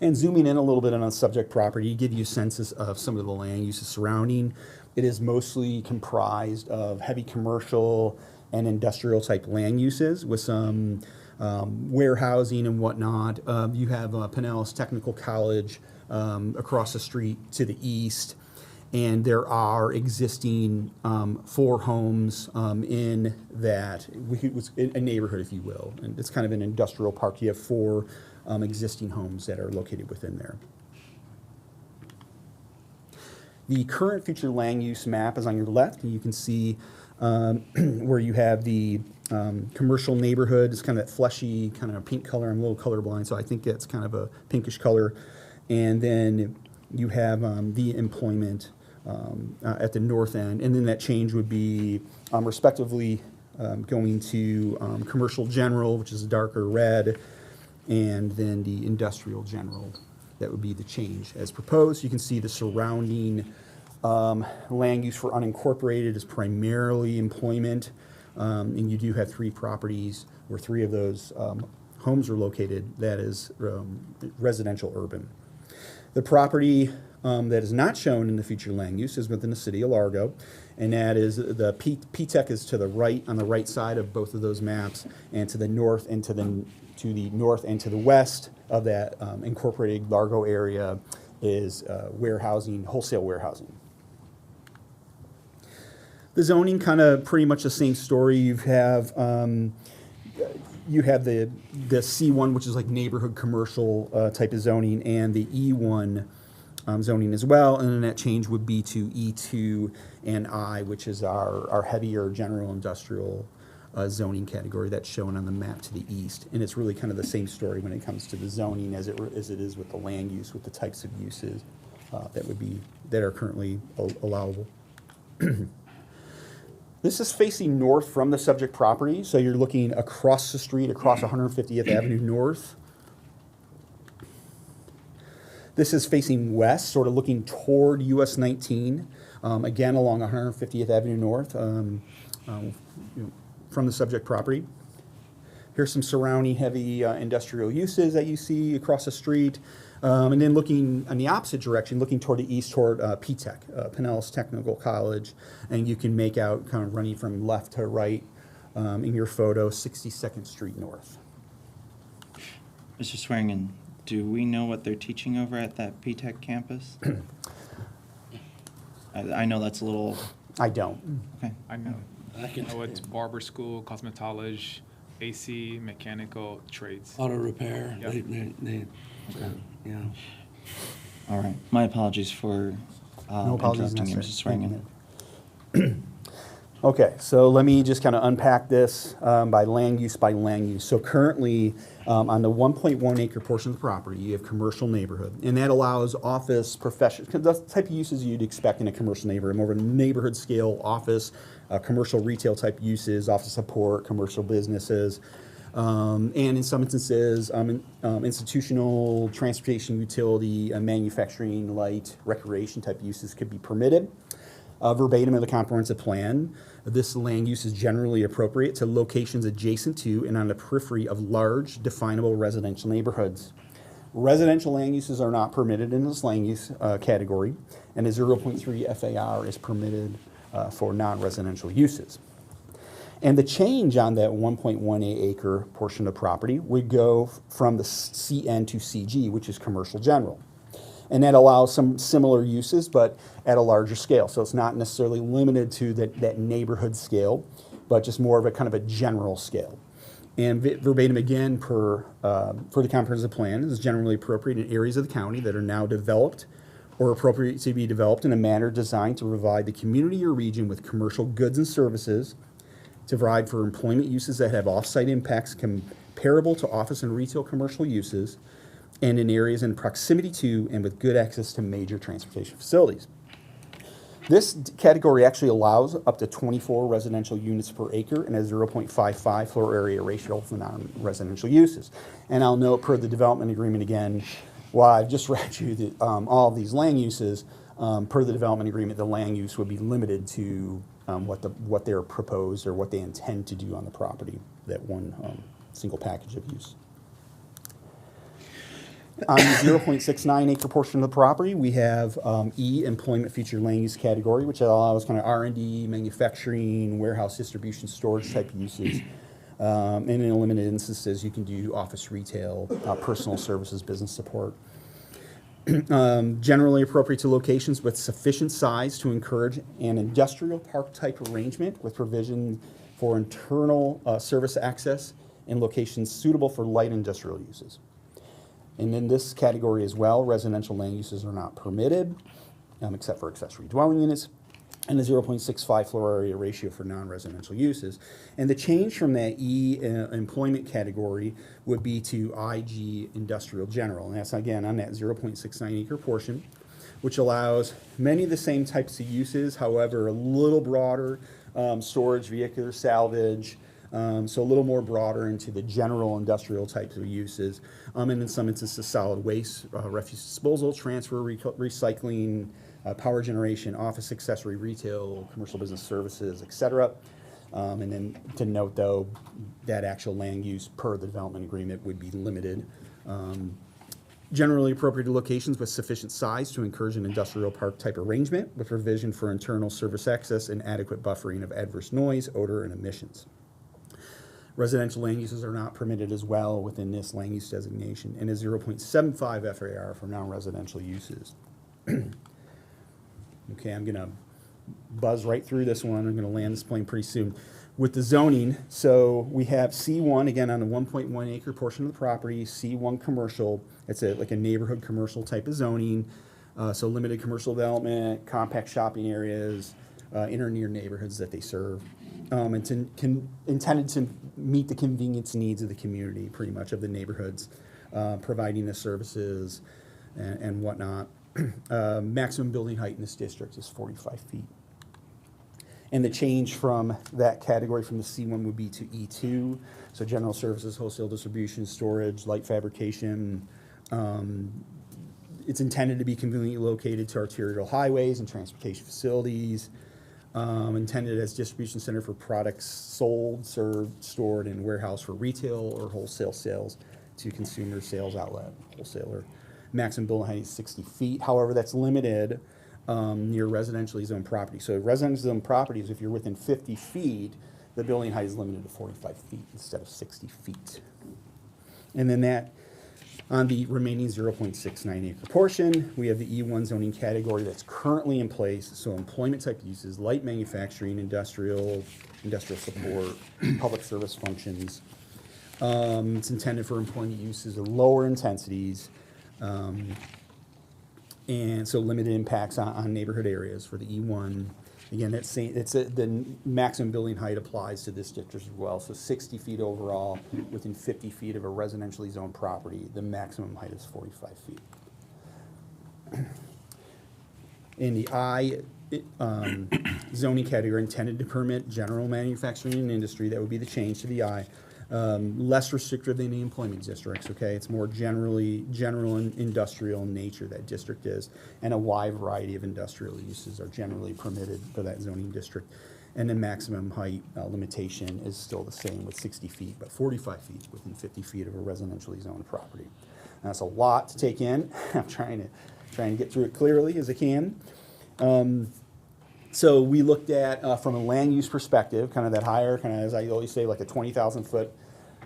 And zooming in a little bit on the subject property, give you a sense of some of the land uses surrounding. It is mostly comprised of heavy commercial and industrial type land uses with some warehousing and whatnot. You have Pinellas Technical College across the street to the east, and there are existing 4 homes in that, a neighborhood, if you will. And it's kind of an industrial park. You have 4 existing homes that are located within there. The current future land use map is on your left, and you can see where you have the commercial neighborhood. It's kind of that fleshy, kind of pink color. I'm a little colorblind, so I think it's kind of a pinkish color. And then you have the employment at the north end, and then that change would be respectively going to commercial general, which is a darker red, and then the industrial general. That would be the change as proposed. You can see the surrounding land use for unincorporated is primarily employment, and you do have 3 properties where 3 of those homes are located. That is residential urban. The property that is not shown in the future land use is within the city of Largo, and that is the P-TEC is to the right, on the right side of both of those maps, and to the north and to the north and to the west of that incorporated Largo area is warehousing, wholesale warehousing. The zoning, kind of pretty much the same story. You have the C1, which is like neighborhood commercial type of zoning, and the E1 zoning as well, and then that change would be to E2 and I, which is our heavier general industrial zoning category that's shown on the map to the east. And it's really kind of the same story when it comes to the zoning as it is with the land use, with the types of uses that are currently allowable. This is facing north from the subject property, so you're looking across the street, across 150th Avenue North. This is facing west, sort of looking toward US 19, again along 150th Avenue North, from the subject property. Here's some surrounding heavy industrial uses that you see across the street. And then looking in the opposite direction, looking toward the east toward P-TEC, Pinellas Technical College, and you can make out kind of running from left to right in your photo, 62nd Street North. Mr. Swearingen, Do we know what they're teaching over at that P-Tech campus? I know that's a little, I don't. okay. I know. I know it's barber school, cosmetology, AC, mechanical, trades. Auto repair, Yep. yeah. All right. My apologies for No apologies interrupting you, necessary. Mrs. Swearingen. Okay, so let me just kind of unpack this by land use. So currently, on the 1.1 acre portion of the property, you have commercial neighborhood, and that allows office, professional, that's the type of uses you'd expect in a commercial neighborhood, more of a neighborhood scale office, commercial retail type uses, office support, commercial businesses, and in some instances, institutional, transportation, utility, manufacturing, light, recreation type uses could be permitted. Verbatim of the comprehensive plan, this land use is generally appropriate to locations adjacent to and on the periphery of large, definable residential neighborhoods. Residential land uses are not permitted in this land use category, and a 0.3 FAR is permitted for non-residential uses. And the change on that 1.18 acre portion of property would go from the CN to CG, which is commercial general. And that allows some similar uses, but at a larger scale. So it's not necessarily limited to that neighborhood scale, but just more of a kind of a general scale. And verbatim again, for the comprehensive plan, is generally appropriate in areas of the county that are now developed or appropriate to be developed in a manner designed to provide the community or region with commercial goods and services, to provide for employment uses that have off-site impacts comparable to office and retail commercial uses, and in areas in proximity to and with good access to major transportation facilities. This category actually allows up to 24 residential units per acre and a 0.55 floor area ratio for non-residential uses. And I'll note per the development agreement again, while I've just read you all of these land uses, per the development agreement, the land use would be limited to what they're proposed or what they intend to do on the property, that one single package of use. On the 0.69 acre portion of the property, we have E, employment feature land use category, which allows kind of R&D, manufacturing, warehouse distribution, storage type uses. And in limited instances, you can do office retail, personal services, business support. Generally appropriate to locations with sufficient size to encourage an industrial park type arrangement with provision for internal service access in locations suitable for light industrial uses. And in this category as well, residential land uses are not permitted, except for accessory dwelling units, and a 0.65 floor area ratio for non-residential uses. And the change from that E employment category would be to IG industrial general. And that's again on that 0.69 acre portion, which allows many of the same types of uses, however, a little broader, storage, vehicular salvage, so a little more broader into the general industrial types of uses, and in some instances solid waste, refuse disposal, transfer, recycling, power generation, office accessory, retail, commercial business services, etc. And then to note though, that actual land use per the development agreement would be limited. Generally appropriate to locations with sufficient size to encourage an industrial park type arrangement with provision for internal service access and adequate buffering of adverse noise, odor, and emissions. Residential land uses are not permitted as well within this land use designation, and a 0.75 FAR for non-residential uses. Okay, I'm gonna buzz right through this one. I'm gonna land this plane pretty soon. With the zoning, so we have C1, again, on the 1.1 acre portion of the property, C1 commercial. It's like a neighborhood commercial type of zoning. So limited commercial development, compact shopping areas, in or near neighborhoods that they serve. It's intended to meet the convenience needs of the community, pretty much, of the neighborhoods, providing the services and whatnot. Maximum building height in this district is 45 feet. And the change from that category from the C1 would be to E2, so general services, wholesale distribution, storage, light fabrication. It's intended to be conveniently located to arterial highways and transportation facilities. Intended as distribution center for products sold, served, stored, and warehouse for retail or wholesale sales to consumer sales outlet, wholesaler. Maximum building height is 60 feet. However, that's limited near residentially zoned property. So residentially zoned properties, if you're within 50 feet, the building height is limited to 45 feet instead of 60 feet. And then that On the remaining 0.69 acre portion, we have the E1 zoning category that's currently in place. So employment type uses, light manufacturing, industrial support, public service functions. It's intended for employment uses of lower intensities. And so limited impacts on neighborhood areas for the E1. Again, the maximum building height applies to this district as well. So 60 feet overall, within 50 feet of a residentially zoned property, the maximum height is 45 feet. In the I zoning category intended to permit general manufacturing and industry, that would be the change to the I. Less restrictive than the employment districts, okay? It's more general and industrial in nature, that district is, and a wide variety of industrial uses are generally permitted for that zoning district. And the maximum height limitation is still the same with 60 feet, but 45 feet within 50 feet of a residentially zoned property. And that's a lot to take in. I'm trying to get through it clearly as I can. So we looked at, from a land use perspective, kind of that higher, kind of, as I always say, like a 20,000 foot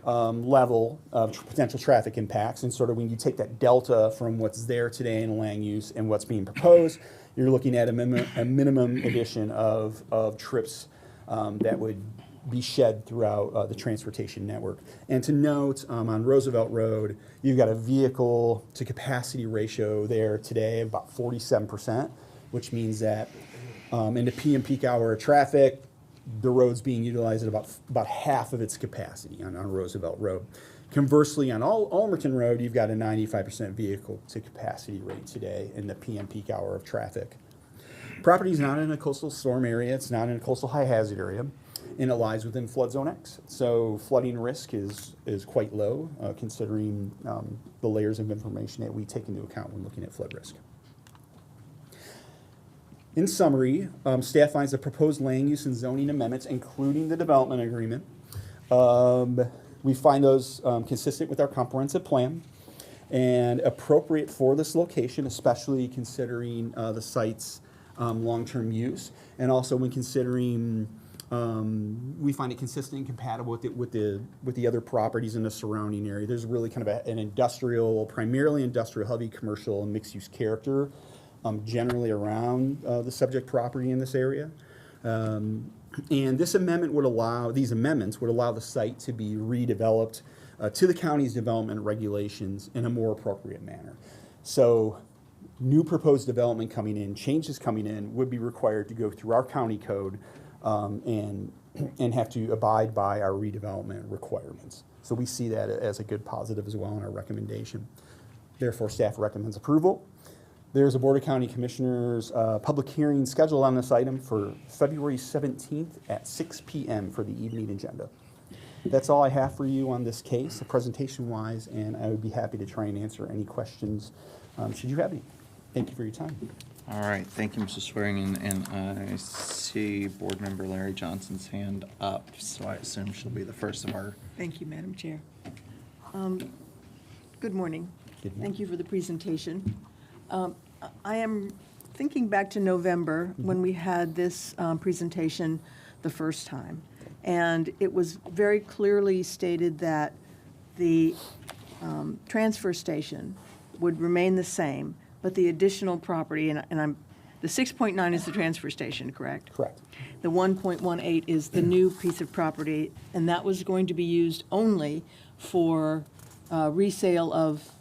level of potential traffic impacts. And sort of when you take that delta from what's there today in land use and what's being proposed, you're looking at a minimum addition of trips that would be shed throughout the transportation network. And to note, on Roosevelt Road, you've got a vehicle to capacity ratio there today of about 47%, which means that in the PM peak hour traffic, the road's being utilized at about half of its capacity on Roosevelt Road. Conversely, on Ulmerton Road, you've got a 95% vehicle to capacity rate today in the PM peak hour of traffic. Property's not in a coastal storm area, it's not in a coastal high hazard area, and it lies within flood zone X. So flooding risk is quite low, considering the layers of information that we take into account when looking at flood risk. In summary, staff finds the proposed land use and zoning amendments, including the development agreement, we find those consistent with our comprehensive plan and appropriate for this location, especially considering the site's long-term use, and also when considering, we find it consistent and compatible with the other properties in the surrounding area. There's really kind of an industrial, primarily industrial, heavy commercial and mixed-use character generally around the subject property in this area. And this amendment would allow, these amendments would allow the site to be redeveloped to the county's development regulations in a more appropriate manner. So new proposed development coming in, changes coming in, would be required to go through our county code and have to abide by our redevelopment requirements. So we see that as a good positive as well in our recommendation. Therefore, staff recommends approval. There's a Board of County Commissioners public hearing scheduled on this item for February 17th at 6 p.m. for the evening agenda. That's all I have for you on this case, presentation-wise, and I would be happy to try and answer any questions should you have any. Thank you for your time. All right, thank you, Mr. Swearingen, and I see Board Member Larry Johnson's hand up, so I assume she'll be the first of our... Thank you, Madam Chair. Good morning. Good morning. Thank you for the presentation. I am thinking back to November when we had this presentation the first time. And it was very clearly stated that the transfer station would remain the same, but the additional property, the 6.9 is the transfer station, correct? Correct. The 1.18 is the new piece of property, and that was going to be used only for resale of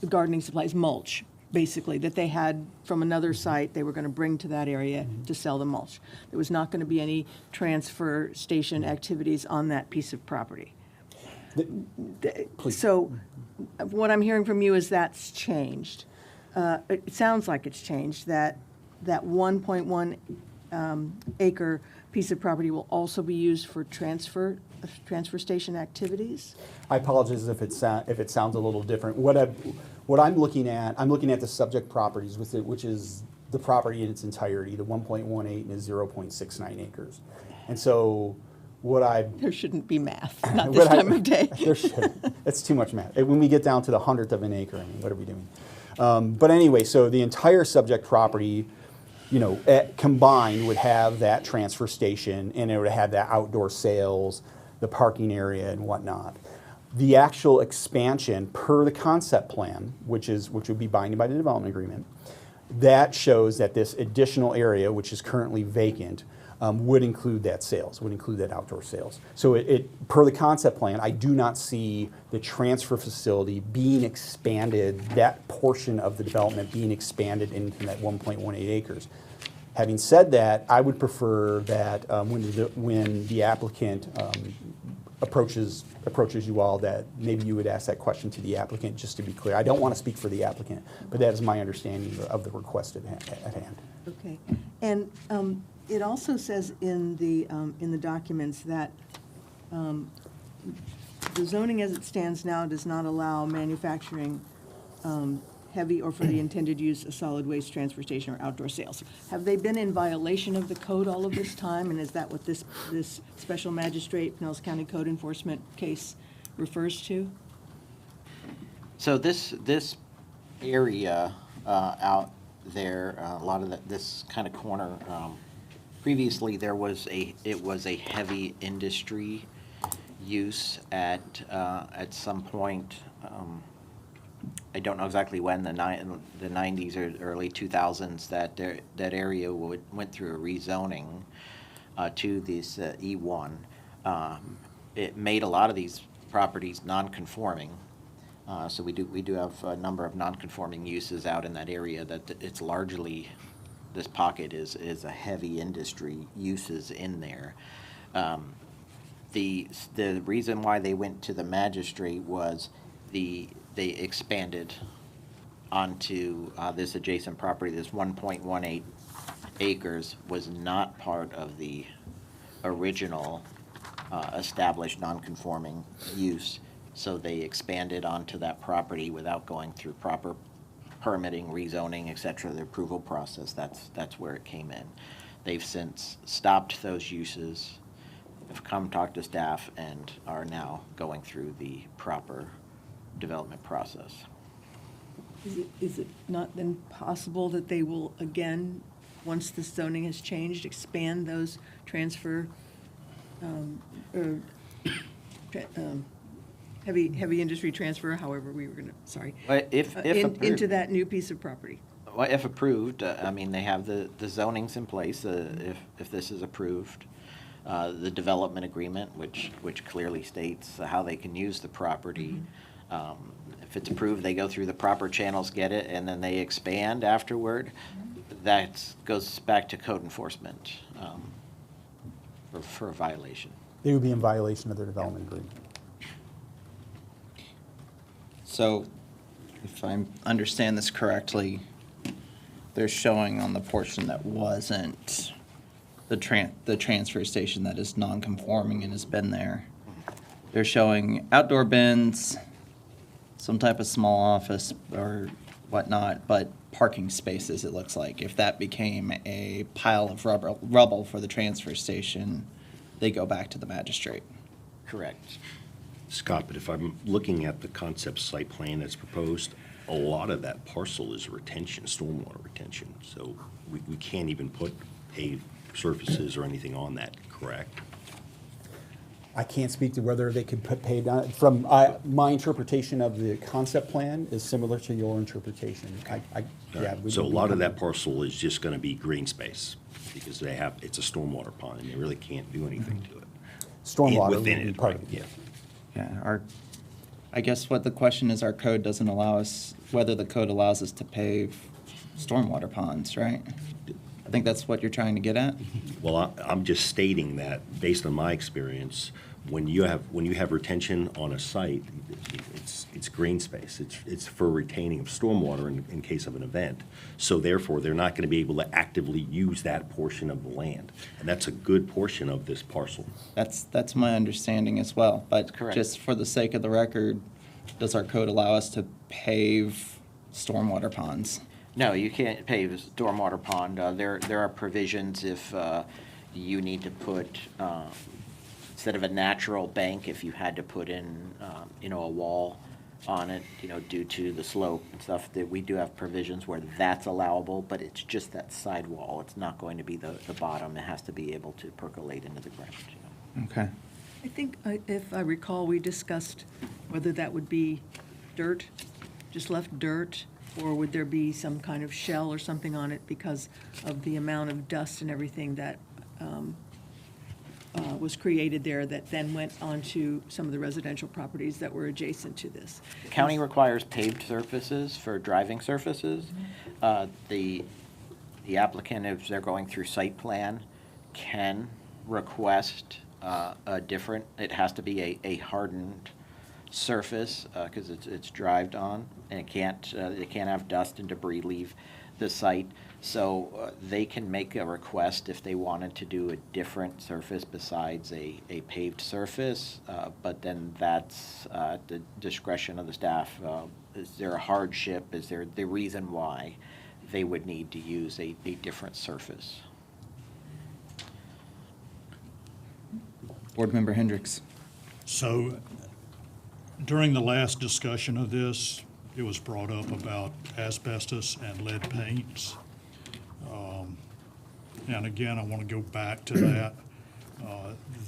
gardening supplies, mulch, basically, that they had from another site they were going to bring to that area to sell the mulch. There was not going to be any transfer station activities on that piece of property. So what I'm hearing from you is that's changed. It sounds like it's changed, that 1.1 acre piece of property will also be used for transfer station activities? I apologize if it sounds a little different. What I'm looking at the subject properties, which is the property in its entirety, the 1.18 and the 0.69 acres. And so There shouldn't be math, not this time of day. There should. It's too much math. When we get down to the 100th of an acre, I mean, what are we doing? But anyway, so the entire subject property, combined would have that transfer station, and it would have that outdoor sales, the parking area and whatnot. The actual expansion per the concept plan, which would be binding by the development agreement, that shows that this additional area, which is currently vacant, would include that sales, would include that outdoor sales. So per the concept plan, I do not see the transfer facility being expanded, that portion of the development being expanded into that 1.18 acres. Having said that, I would prefer that when the applicant approaches you all, that maybe you would ask that question to the applicant, just to be clear. I don't want to speak for the applicant, but that is my understanding of the request at hand. Okay. And it also says in the documents that the zoning as it stands now does not allow manufacturing heavy or for the intended use of solid waste transfer station or outdoor sales. Have they been in violation of the code all of this time? And is that what this special magistrate, Pinellas County Code Enforcement case refers to? So this area out there, a lot of this kind of corner, previously it was a heavy industry use at some point. I don't know exactly when, the 90s or early 2000s, that area went through a rezoning to this E1. It made a lot of these properties non-conforming. So we do have a number of non-conforming uses out in that area. That it's largely, this pocket is a heavy industry uses in there. The reason why they went to the magistrate was they expanded onto this adjacent property. This 1.18 acres was not part of the original established non-conforming use, so they expanded onto that property without going through proper permitting, rezoning, et cetera, the approval process. That's where it came in. They've since stopped those uses, have come talk to staff, and are now going through the proper development process. Is it not then possible that they will again, once the zoning has changed, expand those transfer heavy industry transfer, however we were going to, sorry, If approved, into that new piece of property? well, if approved, I mean, they have the zonings in place. If this is approved, the development agreement, which clearly states how they can use the property. If it's approved, they go through the proper channels, get it, and then they expand afterward. That goes back to code enforcement for a violation. They would be in violation of their development agreement. So, if I understand this correctly, they're showing on the portion that wasn't the transfer station that is non-conforming and has been there. They're showing outdoor bins, some type of small office or whatnot, but parking spaces, it looks like. If that became a pile of rubble for the transfer station, they go back to the magistrate. Correct. Scott, but if I'm looking at the concept site plan that's proposed, a lot of that parcel is retention, stormwater retention. So we can't even put paved surfaces or anything on that, correct? I can't speak to whether they could put paved on it. From my interpretation of the concept plan is similar to your interpretation. So a lot of that parcel is just going to be green space because it's a stormwater pond and they really can't do anything to it. Stormwater would within be it, part right, of it. Yeah, I guess what the question is, our code doesn't allow us, whether the code allows us to pave stormwater ponds, right? I think that's what you're trying to get at? Well, I'm just stating that based on my experience, when you have retention on a site, it's green space. It's for retaining of stormwater in case of an event. So therefore, they're not going to be able to actively use that portion of the land. And that's a good portion of this parcel. That's my understanding as well. But Correct. just for the sake of the record, does our code allow us to pave stormwater ponds? No, you can't pave a stormwater pond. There are provisions if you need to put, instead of a natural bank, if you had to put in, a wall on it, due to the slope and stuff, that we do have provisions where that's allowable, but it's just that sidewall. It's not going to be the bottom. It has to be able to percolate into the ground. Okay. I think, if I recall, we discussed whether that would be dirt, just left dirt, or would there be some kind of shell or something on it because of the amount of dust and everything that was created there that then went onto some of the residential properties that were adjacent to this. The county requires paved surfaces for driving surfaces. The applicant, if they're going through site plan, can request a different, it has to be a hardened surface, because it's drived on, and it can't have dust and debris leave the site. So they can make a request if they wanted to do a different surface besides a paved surface, but then that's at the discretion of the staff. Is there a hardship? Is there the reason why they would need to use a different surface? Board Member Hendricks. So during the last discussion of this, it was brought up about asbestos and lead paints. And again, I want to go back to that.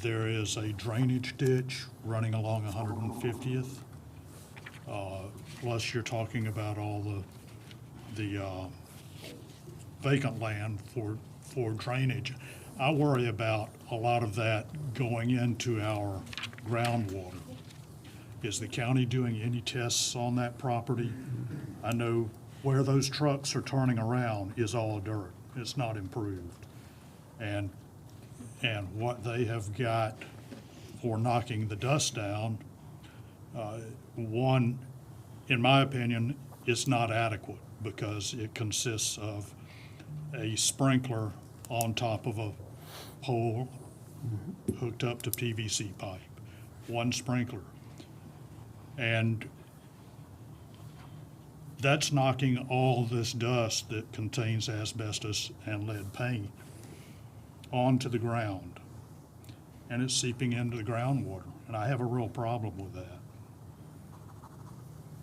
There is a drainage ditch running along 150th. Plus you're talking about all the vacant land for drainage. I worry about a lot of that going into our groundwater. Is the county doing any tests on that property? I know where those trucks are turning around is all dirt. It's not improved. And what they have got for knocking the dust down, one, in my opinion, is not adequate because it consists of a sprinkler on top of a pole hooked up to PVC pipe, one sprinkler. And that's knocking all this dust that contains asbestos and lead paint onto the ground. And it's seeping into the groundwater. And I have a real problem with that.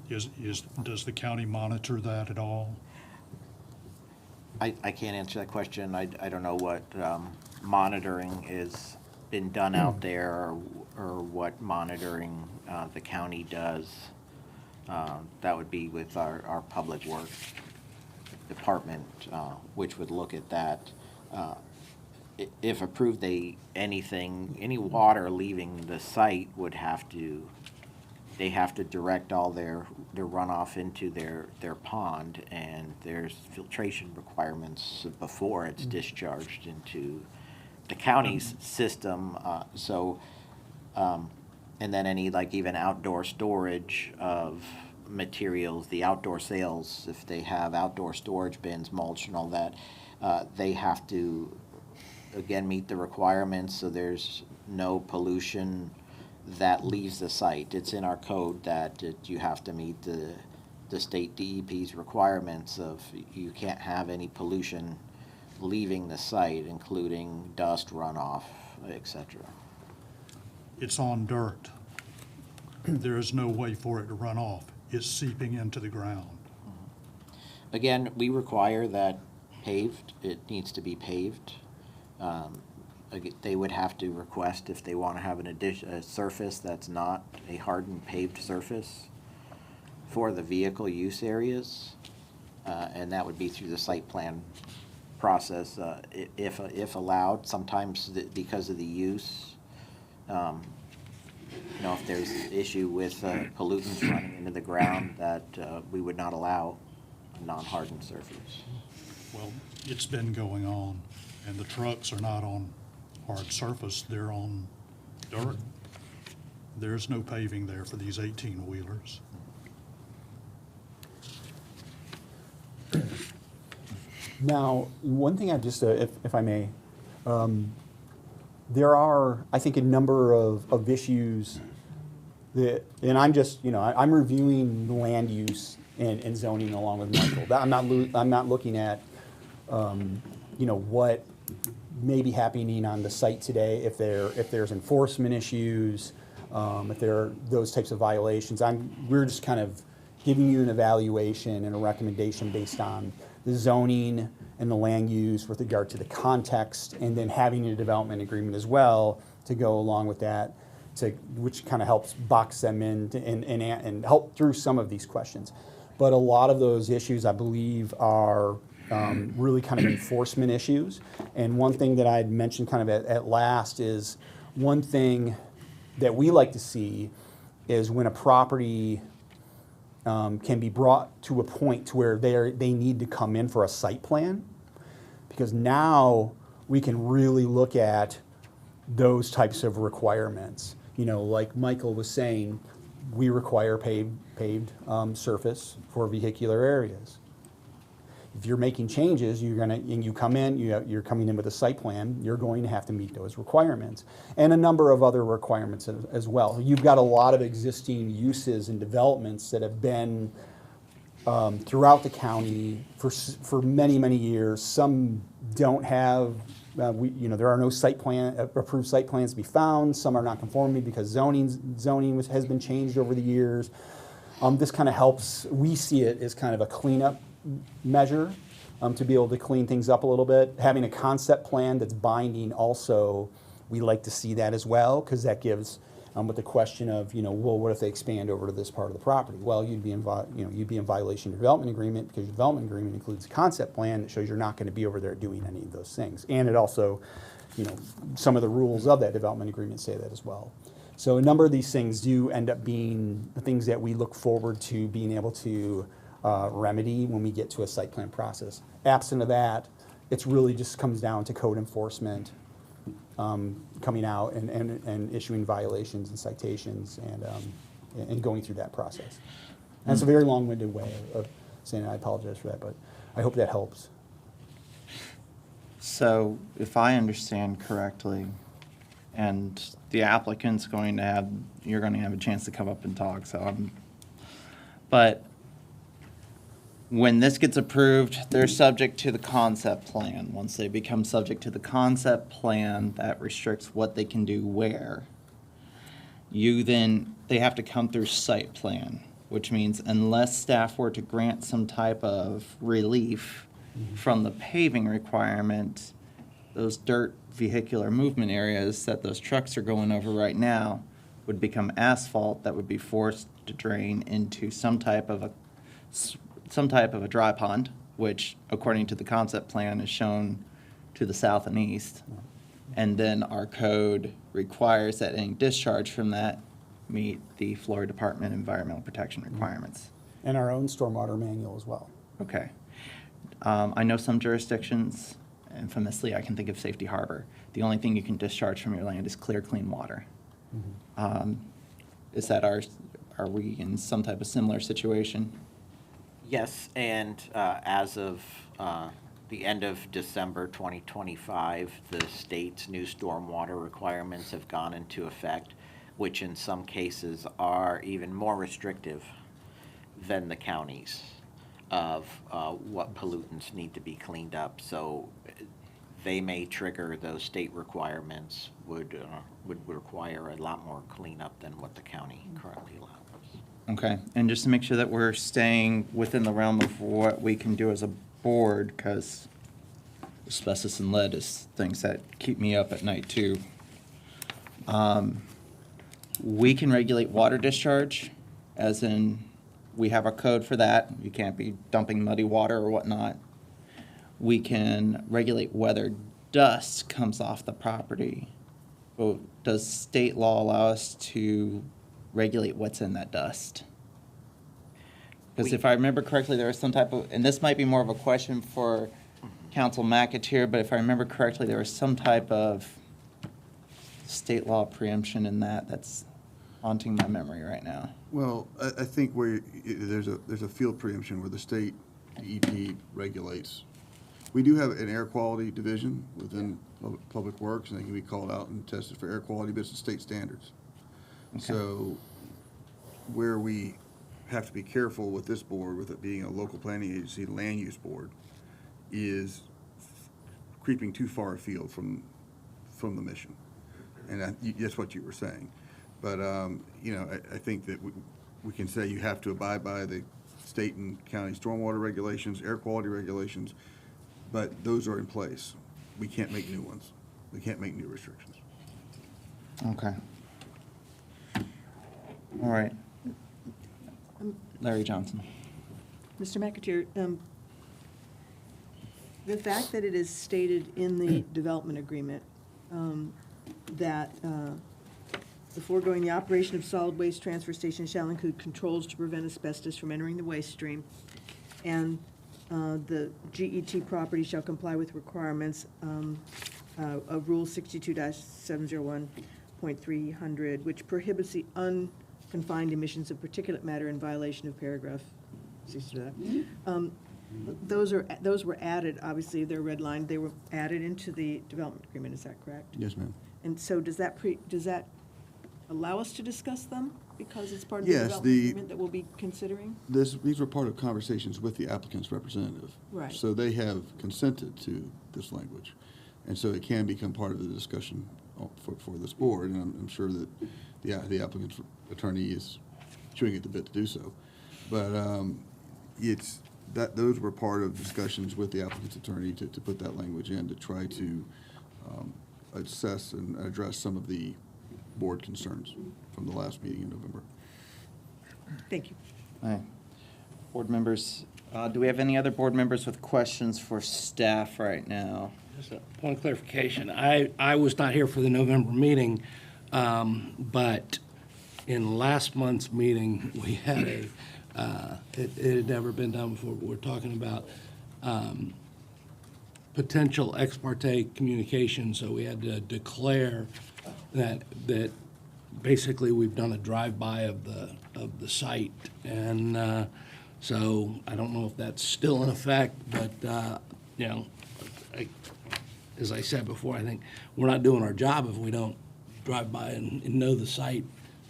Does the county monitor that at all? I can't answer that question. I don't know what monitoring is been done out there or what monitoring the county does. That would be with our public works department, which would look at that. If approved, any water leaving the site would they have to direct all their runoff into their pond, and there's filtration requirements before it's discharged into the county's system. And then any even outdoor storage of materials, the outdoor sales, if they have outdoor storage bins, mulch and all that, they have to, again, meet the requirements so there's no pollution that leaves the site. It's in our code that you have to meet the state DEP's requirements of you can't have any pollution leaving the site, including dust, runoff, etc. It's on dirt. There is no way for it to run off. It's seeping into the ground. Again, we require that paved. It needs to be paved. They would have to request if they want to have a surface that's not a hardened paved surface for the vehicle use areas, and that would be through the site plan process if allowed. Sometimes because of the use, if there's an issue with pollutants running into the ground, that we would not allow a non-hardened surface. Well, it's been going on, and the trucks are not on hard surface, they're on dirt. There's no paving there for these 18-wheelers. Now, one thing I just, if I may, there are, I think, a number of issues that, and I'm just, I'm reviewing the land use and zoning along with Michael. I'm not looking at, what may be happening on the site today, if there's enforcement issues, if there are those types of violations. We're just kind of giving you an evaluation and a recommendation based on the zoning and the land use with regard to the context, and then having a development agreement as well to go along with that. which kind of helps box them in and help through some of these questions. But a lot of those issues, I believe, are really kind of enforcement issues. And one thing that I'd mentioned kind of at last is one thing that we like to see is when a property can be brought to a point to where they need to come in for a site plan, because now we can really look at those types of requirements. You know, like Michael was saying, we require paved surface for vehicular areas. If you're making changes, and you come in, you're coming in with a site plan, you're going to have to meet those requirements. And a number of other requirements as well. You've got a lot of existing uses and developments that have been throughout the county for many, many years. Some don't have, there are no approved site plans to be found. Some are not conforming because zoning has been changed over the years. This kind of helps. We see it as kind of a cleanup measure to be able to clean things up a little bit. Having a concept plan that's binding also, we like to see that as well, because that gives, with the question of, well, what if they expand over to this part of the property? Well, you'd be in violation of your development agreement, because your development agreement includes a concept plan that shows you're not going to be over there doing any of those things. And it also, some of the rules of that development agreement say that as well. So a number of these things do end up being the things that we look forward to being able to remedy when we get to a site plan process. Absent of that, it really just comes down to code enforcement coming out and issuing violations and citations and going through that process. And it's a very long-winded way of saying it. I apologize for that, but I hope that helps. So if I understand correctly, and the applicant's you're going to have a chance to come up and talk, but when this gets approved, they're subject to the concept plan. Once they become subject to the concept plan, that restricts what they can do where. They have to come through site plan, which means unless staff were to grant some type of relief from the paving requirement, those dirt vehicular movement areas that those trucks are going over right now would become asphalt that would be forced to drain into some type of a dry pond, which, according to the concept plan, is shown to the south and east. And then our code requires that any discharge from that meet the Florida Department of Environmental Protection requirements. And our own stormwater manual as well. Okay. I know some jurisdictions, infamously, I can think of Safety Harbor. The only thing you can discharge from your land is clear, clean water. Are we in some type of similar situation? Yes, and as of the end of December 2025, the state's new stormwater requirements have gone into effect, which in some cases are even more restrictive than the counties of what pollutants need to be cleaned up. So they may trigger those state requirements, would require a lot more cleanup than what the county currently allows. Okay, and just to make sure that we're staying within the realm of what we can do as a board, because asbestos and lead is things that keep me up at night too. We can regulate water discharge, as in we have a code for that. You can't be dumping muddy water or whatnot. We can regulate whether dust comes off the property. Well, does state law allow us to regulate what's in that dust? Because if I remember correctly, there was some type of, and this might be more of a question for Council McAteer, but if I remember correctly, there was some type of state law preemption in that's haunting my memory right now. Well, I think where there's a field preemption where the state EP regulates. We do have an air quality division within Public Works, and they can be called out and tested for air quality, but it's the state standards. Okay. So where we have to be careful with this board, with it being a local planning agency, land use board, is creeping too far afield from the mission. And that's what you were saying. But, I think that we can say you have to abide by the state and county stormwater regulations, air quality regulations, but those are in place. We can't make new ones. We can't make new restrictions. Okay. All right. Larry Johnson. Mr. McAteer, the fact that it is stated in the development agreement that the foregoing, the operation of solid waste transfer station shall include controls to prevent asbestos from entering the waste stream, and the GET property shall comply with requirements of Rule 62-701.300, which prohibits the unconfined emissions of particulate matter in violation of paragraph 62. Those were added, obviously, they're redlined, they were added into the development agreement, is that correct? Yes, ma'am. And so does that allow us to discuss them because it's part of the Yes, development agreement that we'll be considering? These were part of conversations with the applicant's representative. Right. So they have consented to this language. And so it can become part of the discussion for this board, and I'm sure that the applicant's attorney is chewing at the bit to do so. But those were part of discussions with the applicant's attorney to put that language in to try to assess and address some of the board concerns from the last meeting in November. Thank you. All right. Board members, do we have any other board members with questions for staff right now? Just a point of clarification. I was not here for the November meeting, but in last month's meeting, we had it had never been done before, but we're talking about potential ex parte communication, so we had to declare that basically we've done a drive-by of the site, and so I don't know if that's still in effect, but as I said before, I think we're not doing our job if we don't drive by and know the site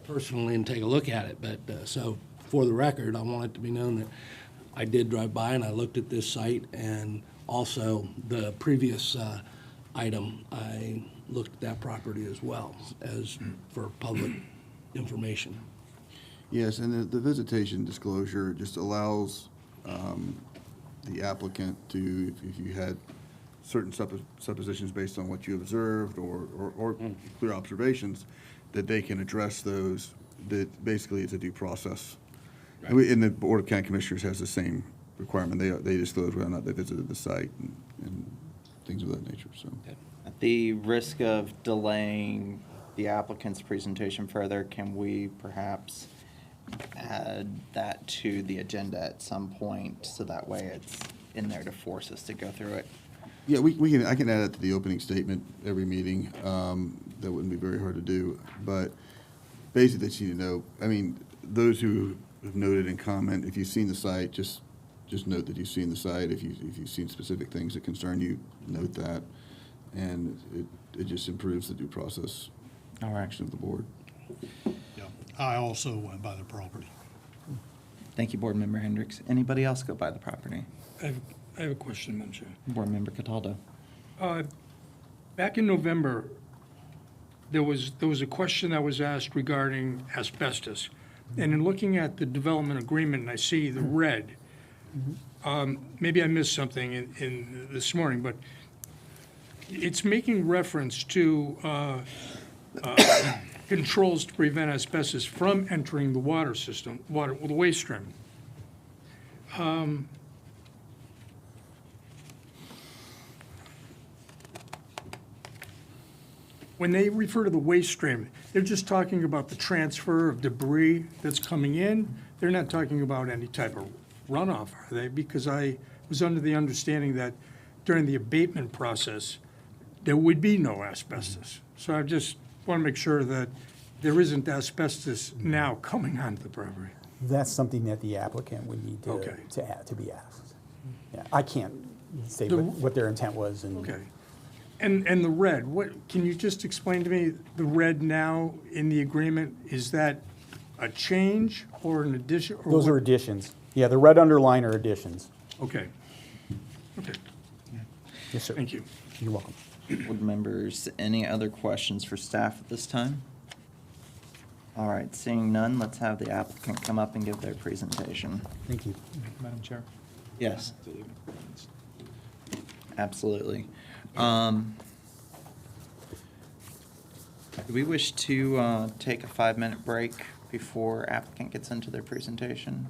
personally and take a look at it. But so for the record, I want it to be known that I did drive by and I looked at this site, and also the previous item, I looked at that property as well as for public information. Yes, and the visitation disclosure just allows the applicant to, if you had certain suppositions based on what you observed or clear observations, that they can address those, that basically it's a due process. Right. And the Board of County Commissioners has the same requirement. They disclose whether or not they visited the site and things of that nature, so. At the risk of delaying the applicant's presentation further, can we perhaps add that to the agenda at some point so that way it's in there to force us to go through it? Yeah, I can add it to the opening statement every meeting. That wouldn't be very hard to do. But basically, that you know, I mean, those who have noted and comment, if you've seen the site, just note that you've seen the site. If you've seen specific things that concern you, note that. And it just improves the due process action of the board. Yeah, I also went by the property. Thank you, Board Member Hendricks. Anybody else go by the property? I have a question, Madam Chair. Board Member Cataldo. Back in November, there was a question that was asked regarding asbestos. And in looking at the development agreement, and I see the red, maybe I missed something in this morning, but it's making reference to controls to prevent asbestos from entering the water system, the waste stream. When they refer to the waste stream, they're just talking about the transfer of debris that's coming in. They're not talking about any type of runoff, are they? Because I was under the understanding that during the abatement process, there would be no asbestos. So I just want to make sure that there isn't asbestos now coming onto the property. That's something that the applicant would need Okay. to be asked. Yeah, I can't say what their intent was. Okay. And the red, can you just explain to me, the red now in the agreement, is that a change or an addition? Or Those are additions. Yeah, the red underline are additions. Okay. Okay. Yes, sir. Thank you. You're welcome. Board members, any other questions for staff at this time? All right, seeing none, let's have the applicant come up and give their presentation. Thank you. Madam Chair? Yes, absolutely. Do we wish to take a 5-minute break before applicant gets into their presentation?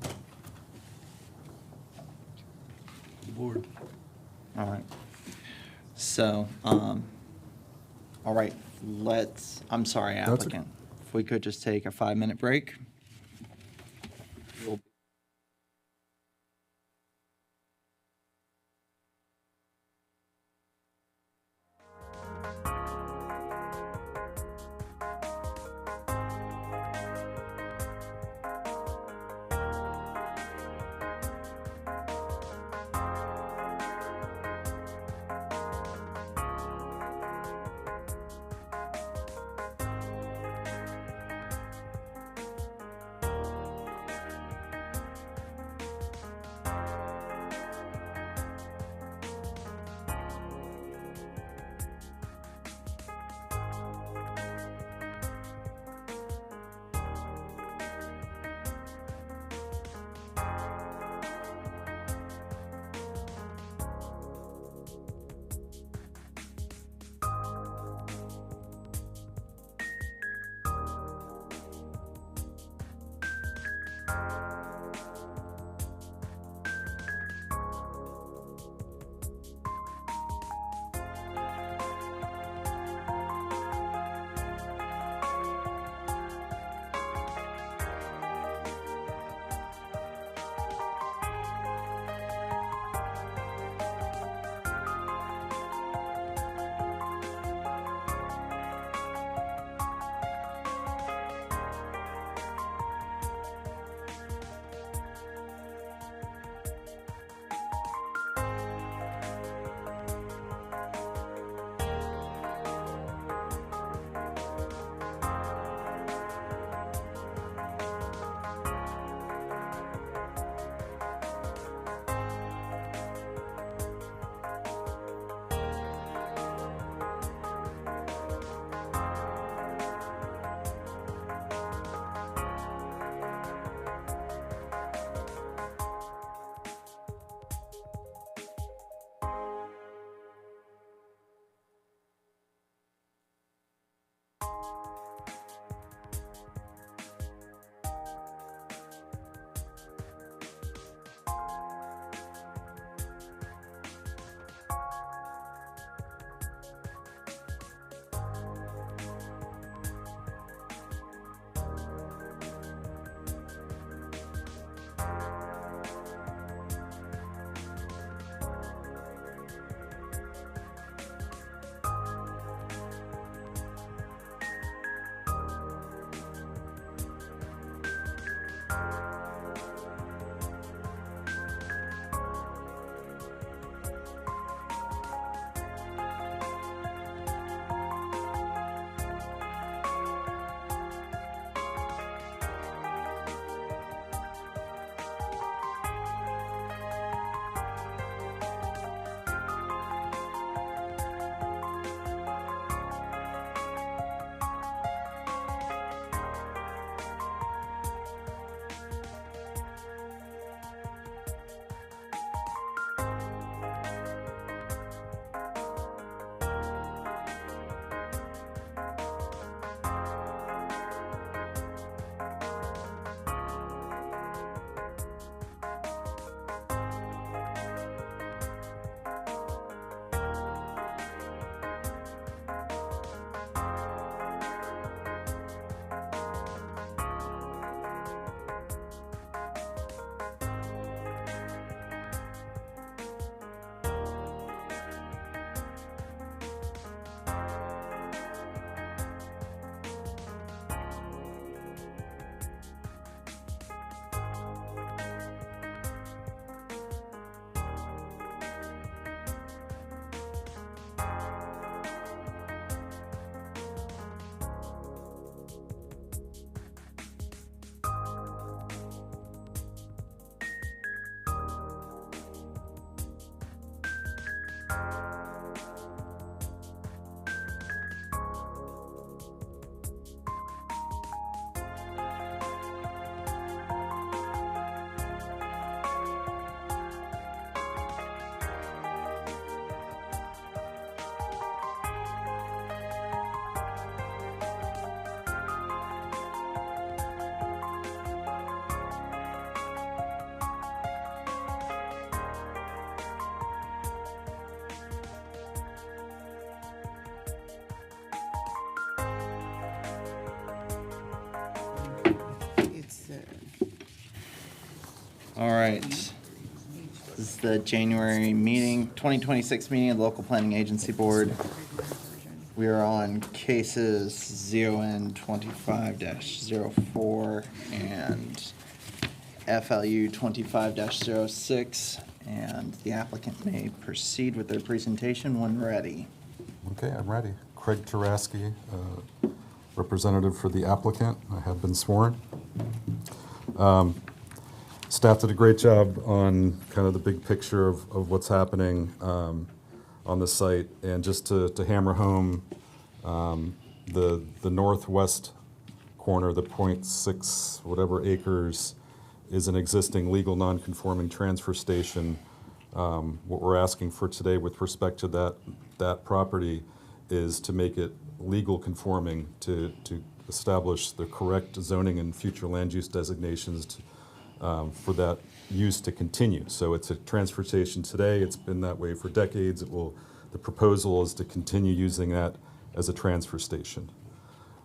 Board. All right. So, all right, I'm sorry, applicant. If we could just take a 5-minute break. We'll All right. This is the January meeting, 2026 meeting of the Local Planning Agency Board. We are on cases ZON 25-04 and FLU 25-06, and the applicant may proceed with their presentation when ready. Okay, I'm ready. Craig Taraski, representative for the applicant. I have been sworn. Staff did a great job on kind of the big picture of what's happening on the site. And just to hammer home, the northwest corner, the 0.6 whatever acres, is an existing legal non-conforming transfer station. What we're asking for today with respect to that property is to make it legal conforming, to establish the correct zoning and future land use designations for that use to continue. So it's a transfer station today. It's been that way for decades. The proposal is to continue using that as a transfer station.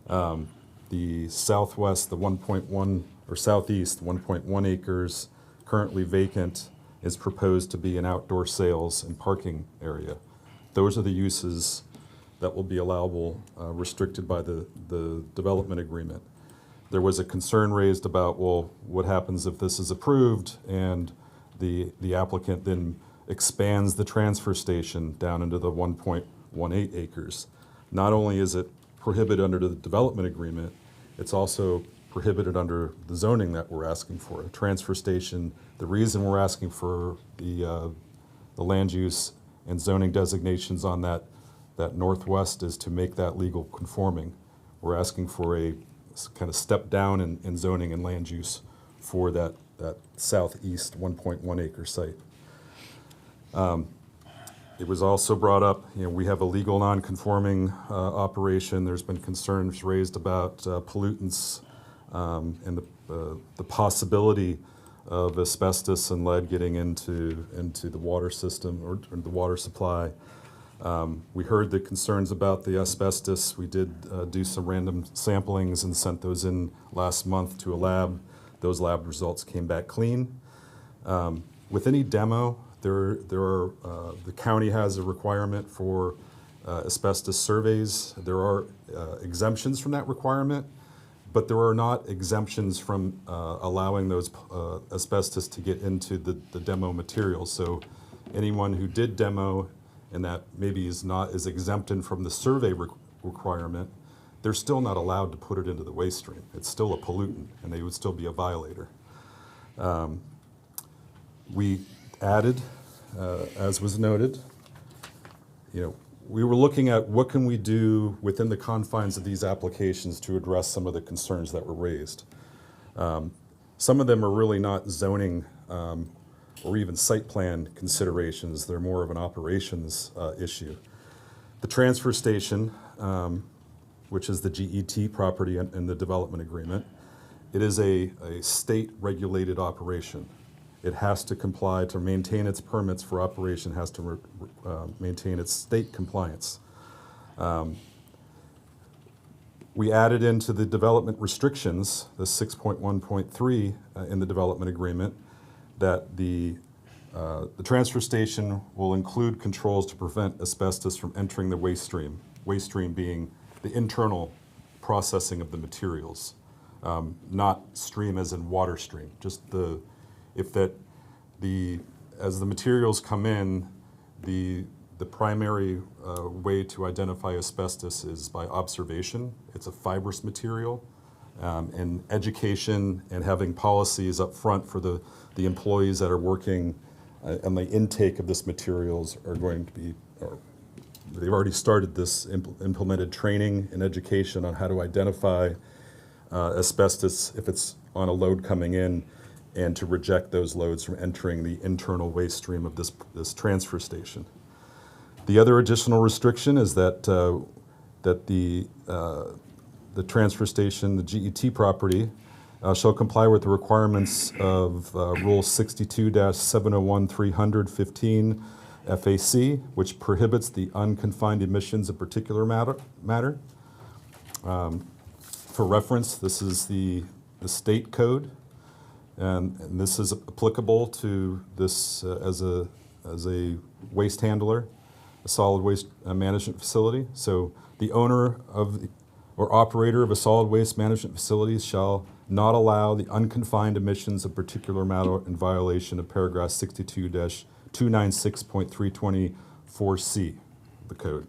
The southwest, the 1.1 or southeast 1.1 acres currently vacant is proposed to be an outdoor sales and parking area. Those are the uses that will be allowable, restricted by the development agreement. There was a concern raised about, well, what happens if this is approved and the applicant then expands the transfer station down into the 1.18 acres. Not only is it prohibited under the development agreement, it's also prohibited under the zoning that we're asking for. A transfer station, the reason we're asking for the land use and zoning designations on that northwest is to make that legal conforming. We're asking for a kind of step down in zoning and land use for that southeast 1.1 acre site. It was also brought up, we have a legal non-conforming operation. There's been concerns raised about pollutants and the possibility of asbestos and lead getting into the water system or the water supply. We heard the concerns about the asbestos. We did do some random samplings and sent those in last month to a lab. Those lab results came back clean. With any demo, the county has a requirement for asbestos surveys. There are exemptions from that requirement, but there are not exemptions from allowing those asbestos to get into the demo materials. So anyone who did demo and that maybe is exempted from the survey requirement, they're still not allowed to put it into the waste stream. It's still a pollutant, and they would still be a violator. We added, as was noted, we were looking at what can we do within the confines of these applications to address some of the concerns that were raised. Some of them are really not zoning or even site plan considerations. They're more of an operations issue. The transfer station, which is the GET property in the development agreement, it is a state-regulated operation. It has to comply to maintain its permits for operation, has to maintain its state compliance. We added into the development restrictions, the 6.1.3 in the development agreement, that the transfer station will include controls to prevent asbestos from entering the waste stream being the internal processing of the materials, not stream as in water stream, just as the materials come in, the primary way to identify asbestos is by observation. It's a fibrous material, and education and having policies up front for the employees that are working on the intake of this materials are going to be, or they've already started this implemented training and education on how to identify asbestos if it's on a load coming in, and to reject those loads from entering the internal waste stream of this transfer station. The other additional restriction is that the transfer station, the GET property, shall comply with the requirements of Rule 62-701-300-15 FAC, which prohibits the unconfined emissions of particular matter. For reference, this is the state code. And this is applicable to this as a waste handler, a solid waste management facility. So the owner of or operator of a solid waste management facility shall not allow the unconfined emissions of particular matter in violation of paragraph 62-296.324C of the code.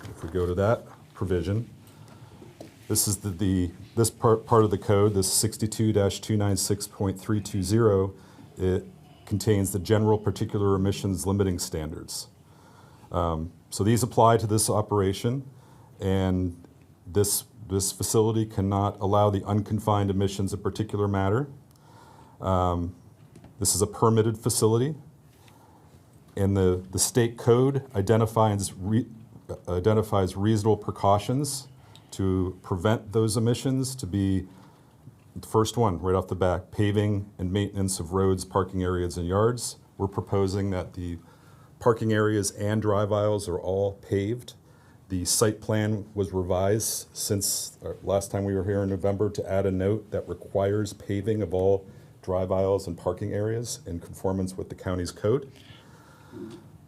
If we go to that provision, this is this part of the code, this 62-296.320, it contains the general particular emissions limiting standards. So these apply to this operation, and this facility cannot allow the unconfined emissions of particular matter. This is a permitted facility, and the state code identifies reasonable precautions to prevent those emissions to be, the first one right off the bat, paving and maintenance of roads, parking areas, and yards. We're proposing that the parking areas and drive aisles are all paved. The site plan was revised since last time we were here in November to add a note that requires paving of all drive aisles and parking areas in conformance with the county's code.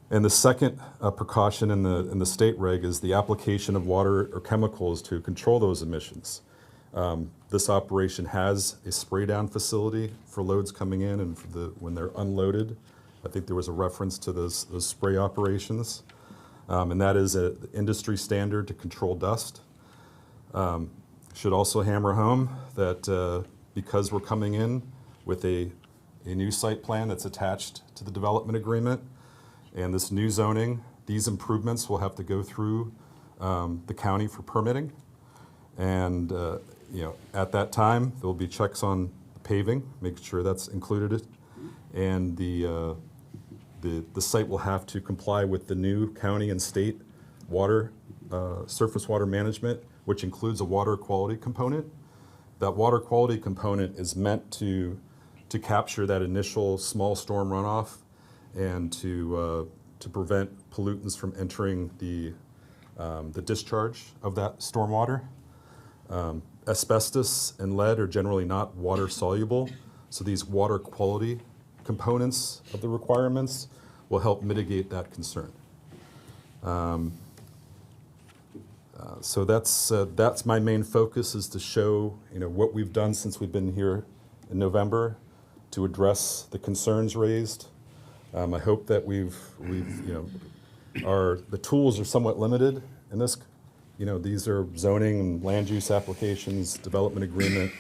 And the second precaution in the state reg is the application of water or chemicals to control those emissions. This operation has a spray down facility for loads coming in and for when they're unloaded. I think there was a reference to those spray operations. And that is an industry standard to control dust. Should also hammer home that because we're coming in with a new site plan that's attached to the development agreement, and this new zoning, these improvements will have to go through the county for permitting. And at that time, there'll be checks on paving, making sure that's included. And the site will have to comply with the new county and state water, surface water management, which includes a water quality component. That water quality component is meant to capture that initial small storm runoff and to prevent pollutants from entering the discharge of that stormwater. Asbestos and lead are generally not water soluble, so these water quality components of the requirements will help mitigate that concern. So that's my main focus, is to show what we've done since we've been here in November to address the concerns raised. I hope that the tools are somewhat limited in this. These are zoning and land use applications, development agreement.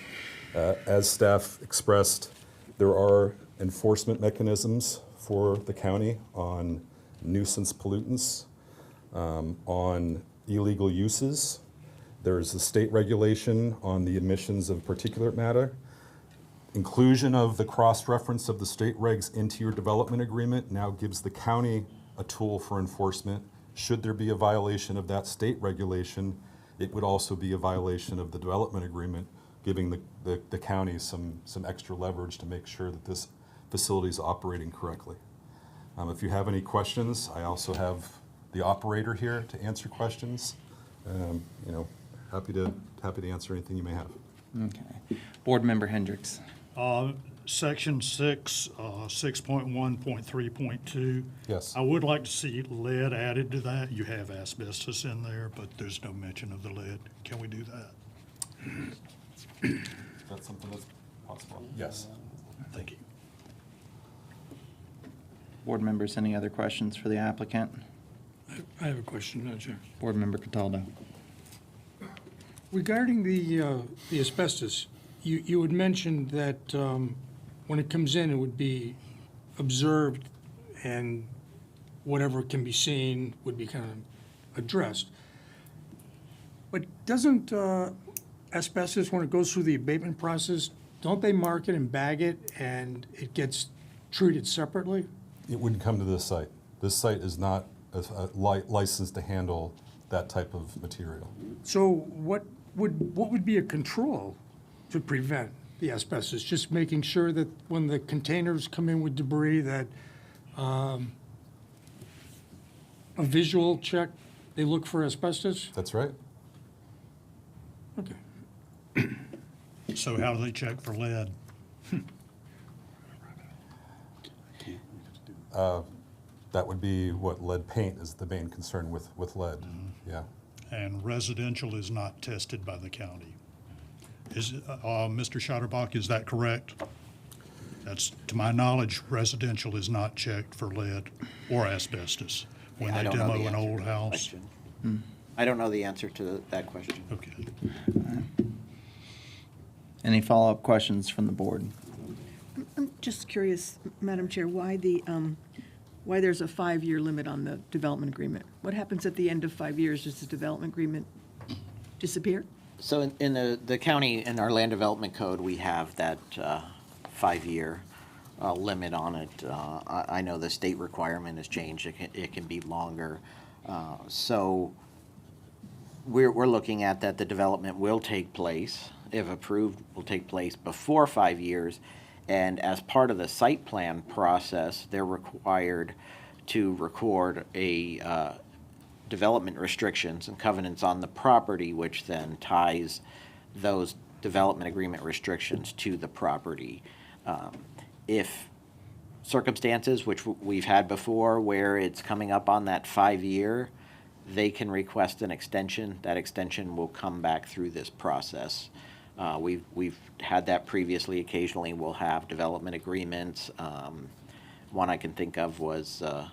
As staff expressed, there are enforcement mechanisms for the county on nuisance pollutants, on illegal uses. There's a state regulation on the emissions of particulate matter. Inclusion of the cross-reference of the state regs into your development agreement now gives the county a tool for enforcement. Should there be a violation of that state regulation, it would also be a violation of the development agreement, giving the county some extra leverage to make sure that this facility is operating correctly. If you have any questions, I also have the operator here to answer questions. Happy to answer anything you may have. Okay. Board Member Hendricks. Section 6, 6.1.3.2. Yes. I would like to see lead added to that. You have asbestos in there, but there's no mention of the lead. Can we do that? That's something that's possible. Yes. Thank you. Board members, any other questions for the applicant? I have a question, Chair. Board Member Cataldo. Regarding the asbestos, you had mentioned that when it comes in, it would be observed and whatever can be seen would be kind of addressed. But doesn't asbestos, when it goes through the abatement process, don't they mark it and bag it and it gets treated separately? It wouldn't come to this site. This site is not licensed to handle that type of material. So what would be a control to prevent the asbestos? Just making sure that when the containers come in with debris that a visual check, they look for asbestos? That's right. Okay. So how do they check for lead? That would be what lead paint is the main concern with lead, yeah. And residential is not tested by the county. Is, Mr. Schotterbach, is that correct? That's, to my knowledge, residential is not checked for lead or asbestos when I they don't know demo the an answer old to that house. question. I don't know the answer to that question. Okay. Any follow-up questions from the board? I'm just curious, Madam Chair, why why there's a 5-year limit on the development agreement? What happens at the end of 5 years? Does the development agreement disappear? So in the county, in our land development code, we have that 5-year limit on it. I know the state requirement has changed. It can be longer. So we're looking at that the development will take place, if approved, will take place before 5 years. And as part of the site plan process, they're required to record a development restrictions and covenants on the property, which then ties those development agreement restrictions to the property. If circumstances, which we've had before, where it's coming up on that 5-year, they can request an extension. That extension will come back through this process. We've had that previously. Occasionally, we'll have development agreements. One I can think of was a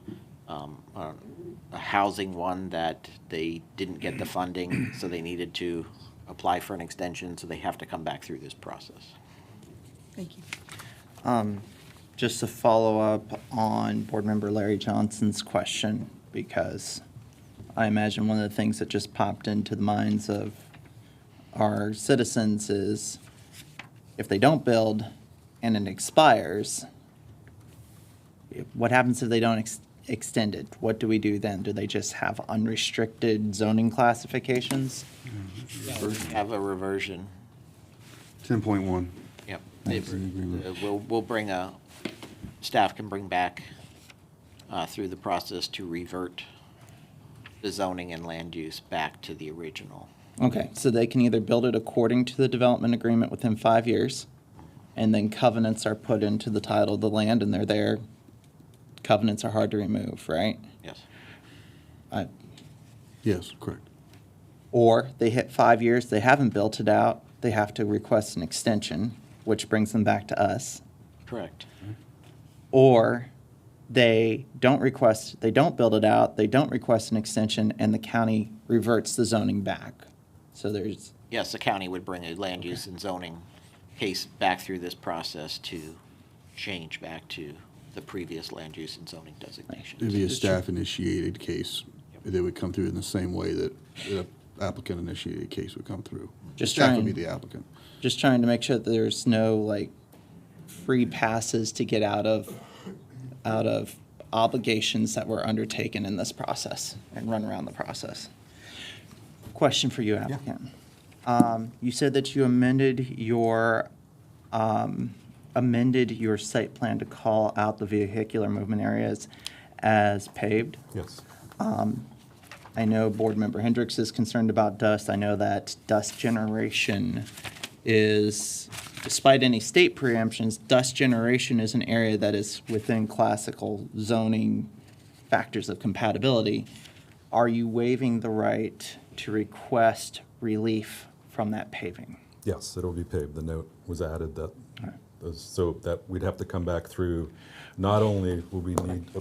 housing one that they didn't get the funding, so they needed to apply for an extension, so they have to come back through this process. Thank you. Just to follow up on Board Member Larry Johnson's question, because I imagine one of the things that just popped into the minds of our citizens is if they don't build and it expires, what happens if they don't extend it? What do we do then? Do they just have unrestricted zoning classifications? Have a reversion. 10.1. Yep. We'll bring staff can bring back through the process to revert the zoning and land use back to the original. Okay, so they can either build it according to the development agreement within 5 years, and then covenants are put into the title of the land, and they're there. Covenants are hard to remove, right? Yes. Yes, correct. Or they hit 5 years, they haven't built it out, they have to request an extension, which brings them back to us. Correct. Or they don't build it out, they don't request an extension, and the county reverts the zoning back. So there's, Yes, the county would bring a land use and zoning case back through this process to change back to the previous land use and zoning designation. It'd be a staff-initiated case. They would come through in the same way that an applicant-initiated case would come through. Just Staff would trying- be the applicant. just trying to make sure that there's no like free passes to get out of obligations that were undertaken in this process and run around the process. Question for you, applicant. You said that you amended your site plan to call out the vehicular movement areas as paved. Yes. I know Board Member Hendricks is concerned about dust. I know that dust generation is, despite any state preemptions, dust generation is an area that is within classical zoning factors of compatibility. Are you waiving the right to request relief from that paving? Yes, it'll be paved. The note was added that, so that we'd have to come back through, not only will we need,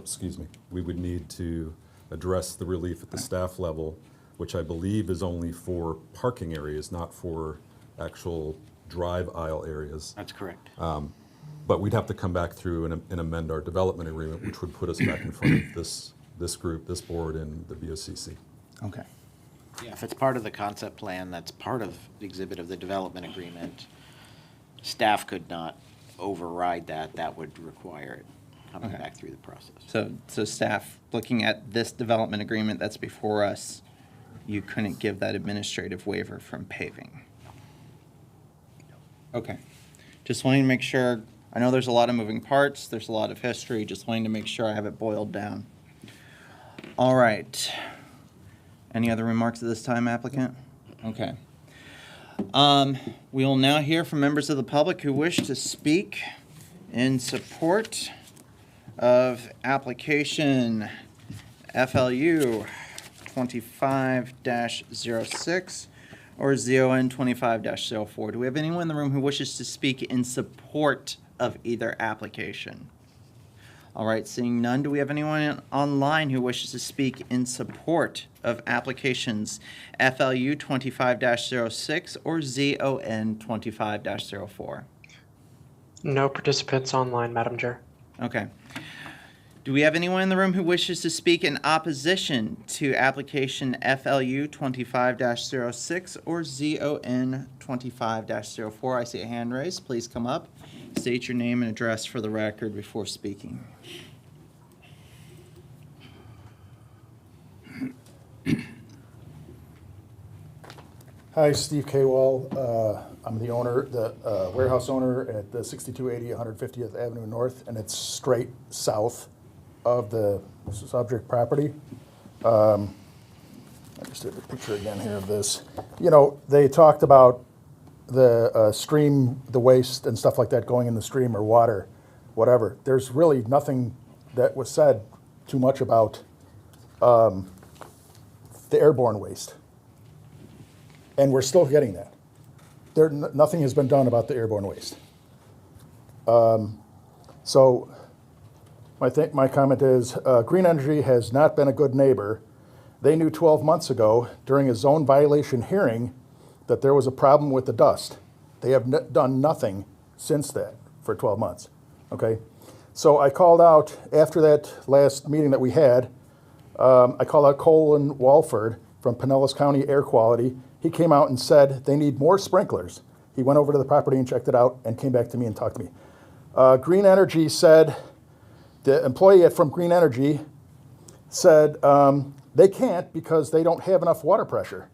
we would need to address the relief at the staff level, which I believe is only for parking areas, not for actual drive aisle areas. That's correct. But we'd have to come back through and amend our development agreement, which would put us back in front of this group, this board, and the BOCC. Okay. Yeah, if it's part of the concept plan, that's part of the exhibit of the development agreement, staff could not override that. That would require it coming Okay. back through the process. So staff, looking at this development agreement that's before us, you couldn't give that administrative waiver from paving? Okay. Just wanting to make sure, I know there's a lot of moving parts, there's a lot of history, just wanting to make sure I have it boiled down. All right. Any other remarks at this time, applicant? Okay. We will now hear from members of the public who wish to speak in support of application FLU 25-06 or ZON 25-04. Do we have anyone in the room who wishes to speak in support of either application? All right, seeing none, do we have anyone online who wishes to speak in support of applications FLU 25-06 or ZON 25-04? No participants online, Madam Chair. Okay. Do we have anyone in the room who wishes to speak in opposition to application FLU 25-06 or ZON 25-04? I see a hand raised. Please come up. State your name and address for the record before speaking. Hi, Steve Kaywall. I'm the owner, the warehouse owner at the 6280 150th Avenue North, and it's straight south of the subject property. I just did a picture again here of this. You know, they talked about the stream, the waste and stuff like that going in the stream or water, whatever. There's really nothing that was said too much about the airborne waste. And we're still getting that. Nothing has been done about the airborne waste. So my comment is Green Energy has not been a good neighbor. They knew 12 months ago during a zone violation hearing that there was a problem with the dust. They have done nothing since that for 12 months, okay? So I called out, after that last meeting that we had, I called out Colin Walford from Pinellas County Air Quality. He came out and said they need more sprinklers. He went over to the property and checked it out and came back to me and talked to me. Green Energy said, the employee from Green Energy said they can't because they don't have enough water pressure.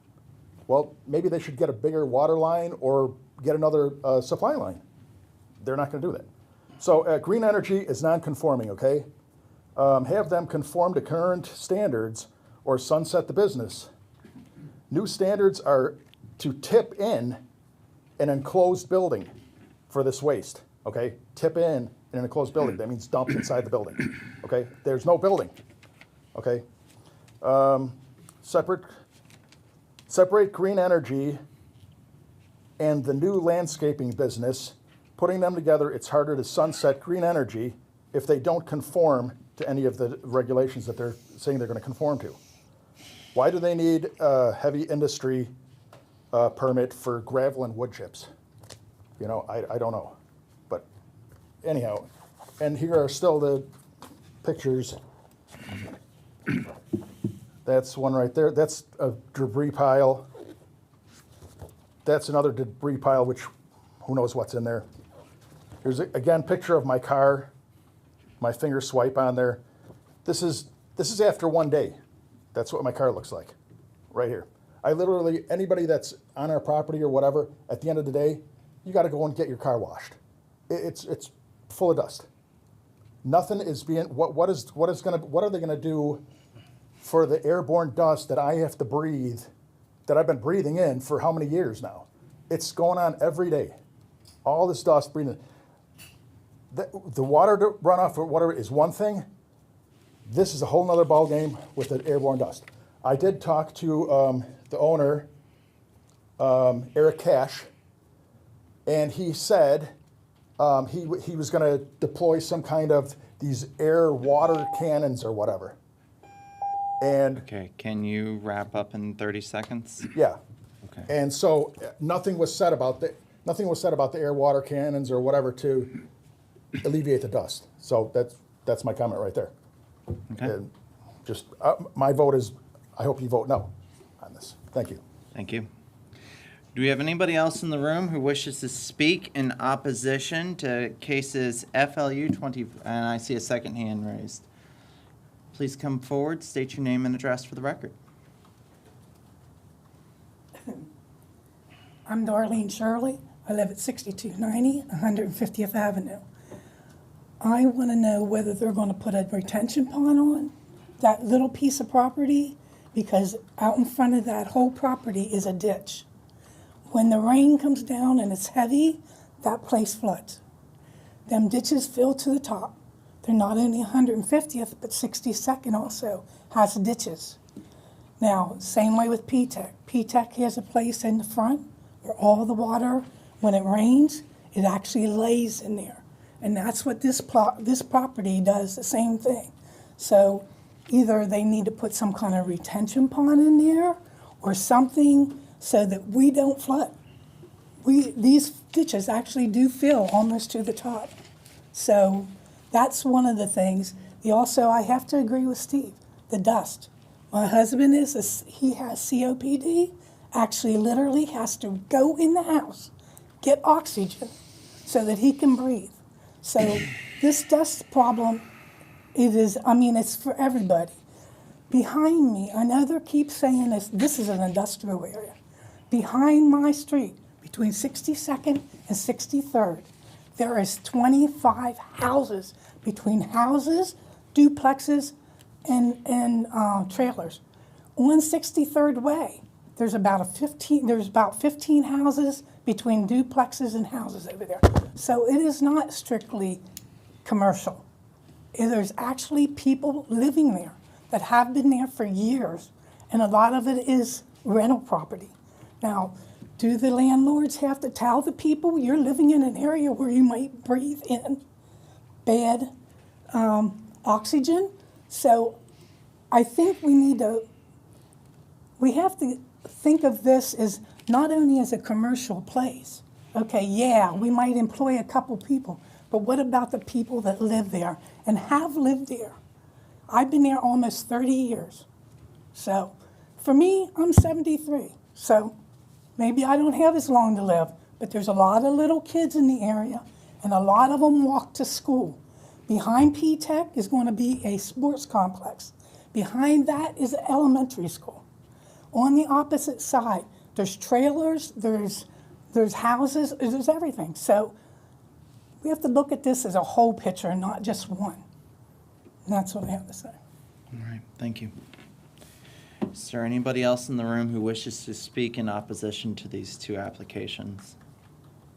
Well, maybe they should get a bigger water line or get another supply line. They're not going to do that. So Green Energy is non-conforming, okay? Have them conform to current standards or sunset the business. New standards are to tip in an enclosed building for this waste, okay? Tip in an enclosed building. That means dump inside the building, okay? There's no building, okay? Separate Green Energy and the new landscaping business. Putting them together, it's harder to sunset Green Energy if they don't conform to any of the regulations that they're saying they're going to conform to. Why do they need a heavy industry permit for gravel and wood chips? You know, I don't know. But anyhow, and here are still the pictures. That's one right there. That's a debris pile. That's another debris pile, which who knows what's in there. Here's, again, picture of my car, my finger swipe on there. This is after one day. That's what my car looks like, right here. I literally, anybody that's on our property or whatever, at the end of the day, you got to go and get your car washed. It's full of dust. Nothing is being. What are they gonna do for the airborne dust that I have to breathe, that I've been breathing in for how many years now? It's going on every day. All this dust breathing. The water runoff or whatever is one thing. This is a whole nother ballgame with the airborne dust. I did talk to the owner, Eric Cash, and he said he was going to deploy some kind of these air water cannons or whatever. And Okay, can you wrap up in 30 seconds? yeah. Okay. And so nothing was said about the air water cannons or whatever to alleviate the dust. So that's my comment right there. Okay. And just my vote is, I hope you vote no on this. Thank you. Thank you. Do we have anybody else in the room who wishes to speak in opposition to cases FLU 20, and I see a second hand raised. Please come forward, state your name and address for the record. I'm Darlene Shirley. I live at 6290 150th Avenue. I want to know whether they're going to put a retention pond on that little piece of property, because out in front of that whole property is a ditch. When the rain comes down and it's heavy, that place floods. Them ditches fill to the top. They're not only 150th, but 62nd also has ditches. Now, same way with P-Tech. P-Tech has a place in the front where all the water, when it rains, it actually lays in there. And that's what this property does, the same thing. So either they need to put some kind of retention pond in there or something so that we don't flood. These ditches actually do fill almost to the top. So that's one of the things. Also, I have to agree with Steve, the dust. My husband he has COPD, actually literally has to go in the house, get oxygen so that he can breathe. So this dust problem, it's for everybody. Behind me, I know they keep saying this is an industrial area. Behind my street, between 62nd and 63rd, there is 25 houses, between houses, duplexes, and trailers. On 63rd Way, there's about 15 houses between duplexes and houses over there. So it is not strictly commercial. There's actually people living there that have been there for years, and a lot of it is rental property. Now, do the landlords have to tell the people you're living in an area where you might breathe in bad oxygen? So I think we have to think of this as not only as a commercial place. Okay, yeah, we might employ a couple people, but what about the people that live there and have lived there? I've been there almost 30 years. So for me, I'm 73. So maybe I don't have as long to live, but there's a lot of little kids in the area, and a lot of them walk to school. Behind P-Tech is going to be a sports complex. Behind that is an elementary school. On the opposite side, there's trailers, there's houses, there's everything. So we have to look at this as a whole picture, not just one. And that's what I have to say. All right, thank you. Is there anybody else in the room who wishes to speak in opposition to these two applications?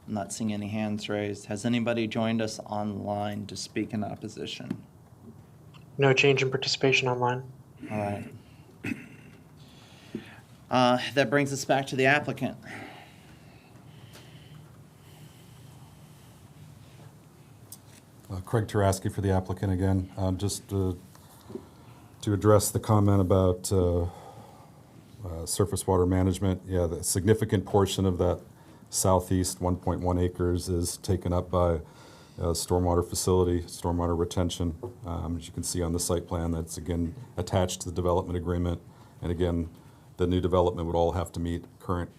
I'm not seeing any hands raised. Has anybody joined us online to speak in opposition? No change in participation online. All right. That brings us back to the applicant. Craig Taraski for the applicant again. Just to address the comment about surface water management, yeah, the significant portion of that southeast 1.1 acres is taken up by a stormwater facility, stormwater retention. As you can see on the site plan, that's again attached to the development agreement. And again, the new development would all have to meet current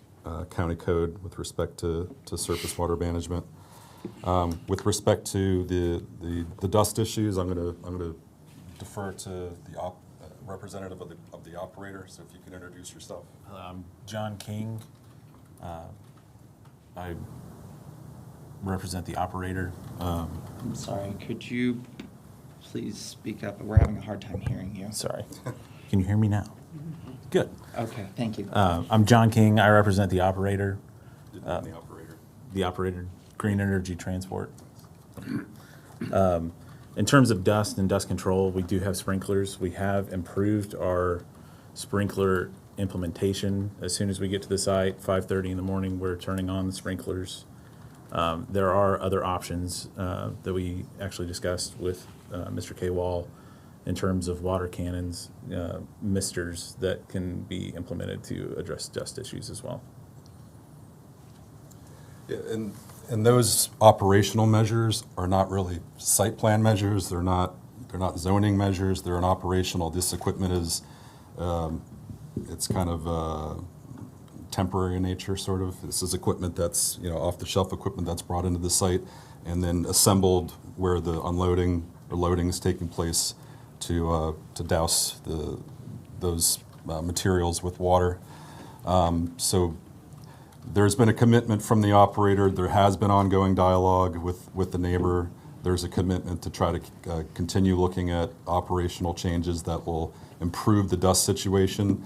county code with respect to surface water management. With respect to the dust issues, I'm gonna defer to the representative of the operator. So if you can introduce yourself. John King. I represent the operator. I'm sorry, could you please speak up? We're having a hard time hearing you. Sorry. Can you hear me now? Good. Okay, thank you. I'm John King. I represent the operator. The operator. The operator, Green Energy Transport. In terms of dust and dust control, we do have sprinklers. We have improved our sprinkler implementation. As soon as we get to the site, 5:30 in the morning, we're turning on the sprinklers. There are other options that we actually discussed with Mr. K. Wall in terms of water cannons, misters that can be implemented to address dust issues as well. Yeah, and those operational measures are not really site plan measures. They're not zoning measures. They're an operational. This equipment is it's kind of temporary in nature, sort of. This is equipment that's off-the-shelf equipment that's brought into the site and then assembled where the unloading or loading is taking place to douse those materials with water. So there's been a commitment from the operator. There has been ongoing dialogue with the neighbor. There's a commitment to try to continue looking at operational changes that will improve the dust situation.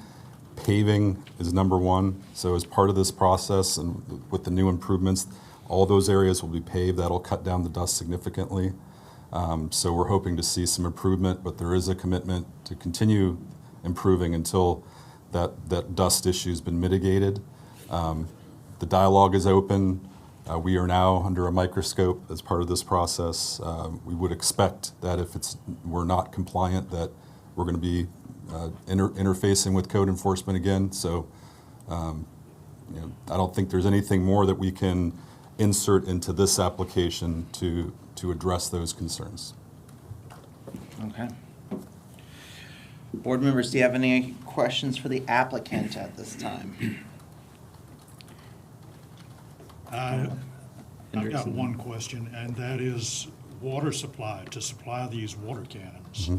Paving is number one. So as part of this process and with the new improvements, all those areas will be paved. That'll cut down the dust significantly. So we're hoping to see some improvement, but there is a commitment to continue improving until that dust issue's been mitigated. The dialogue is open. We are now under a microscope as part of this process. We would expect that if we're not compliant, that we're going to be interfacing with code enforcement again. So I don't think there's anything more that we can insert into this application to address those concerns. Okay. Board members, do you have any questions for the applicant at this time? I've got one question, and that is water supply, to supply these water cannons.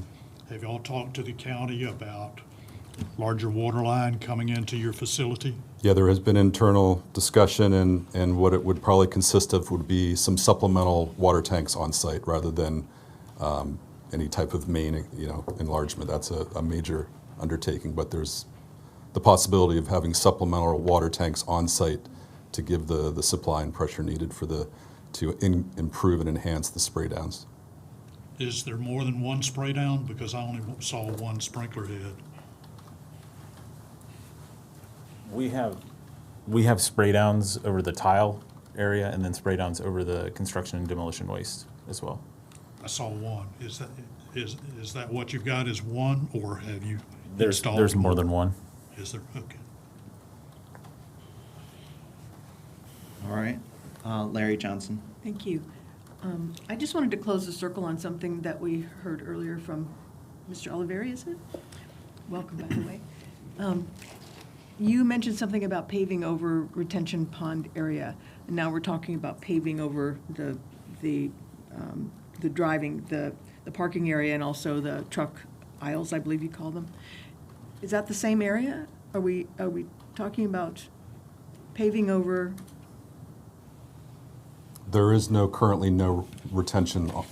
Have y'all talked to the county about larger water line coming into your facility? Yeah, there has been internal discussion, and what it would probably consist of would be some supplemental water tanks on site rather than any type of main enlargement. That's a major undertaking, but there's the possibility of having supplemental water tanks on site to give the supply and pressure needed to improve and enhance the spray downs. Is there more than one spray down? Because I only saw one sprinkler head. We have spray downs over the tile area and then spray downs over the construction and demolition waste as well. I saw one. Is that what you've got is one, or have you installed? There's more than one. Is there? Okay. All right. Larry Johnson. Thank you. I just wanted to close the circle on something that we heard earlier from Mr. Oliveri, is it? Welcome, by the way. You mentioned something about paving over retention pond area, and now we're talking about paving over the driving, the parking area, and also the truck aisles, I believe you call them. Is that the same area? Are we talking about paving over? There is currently no retention on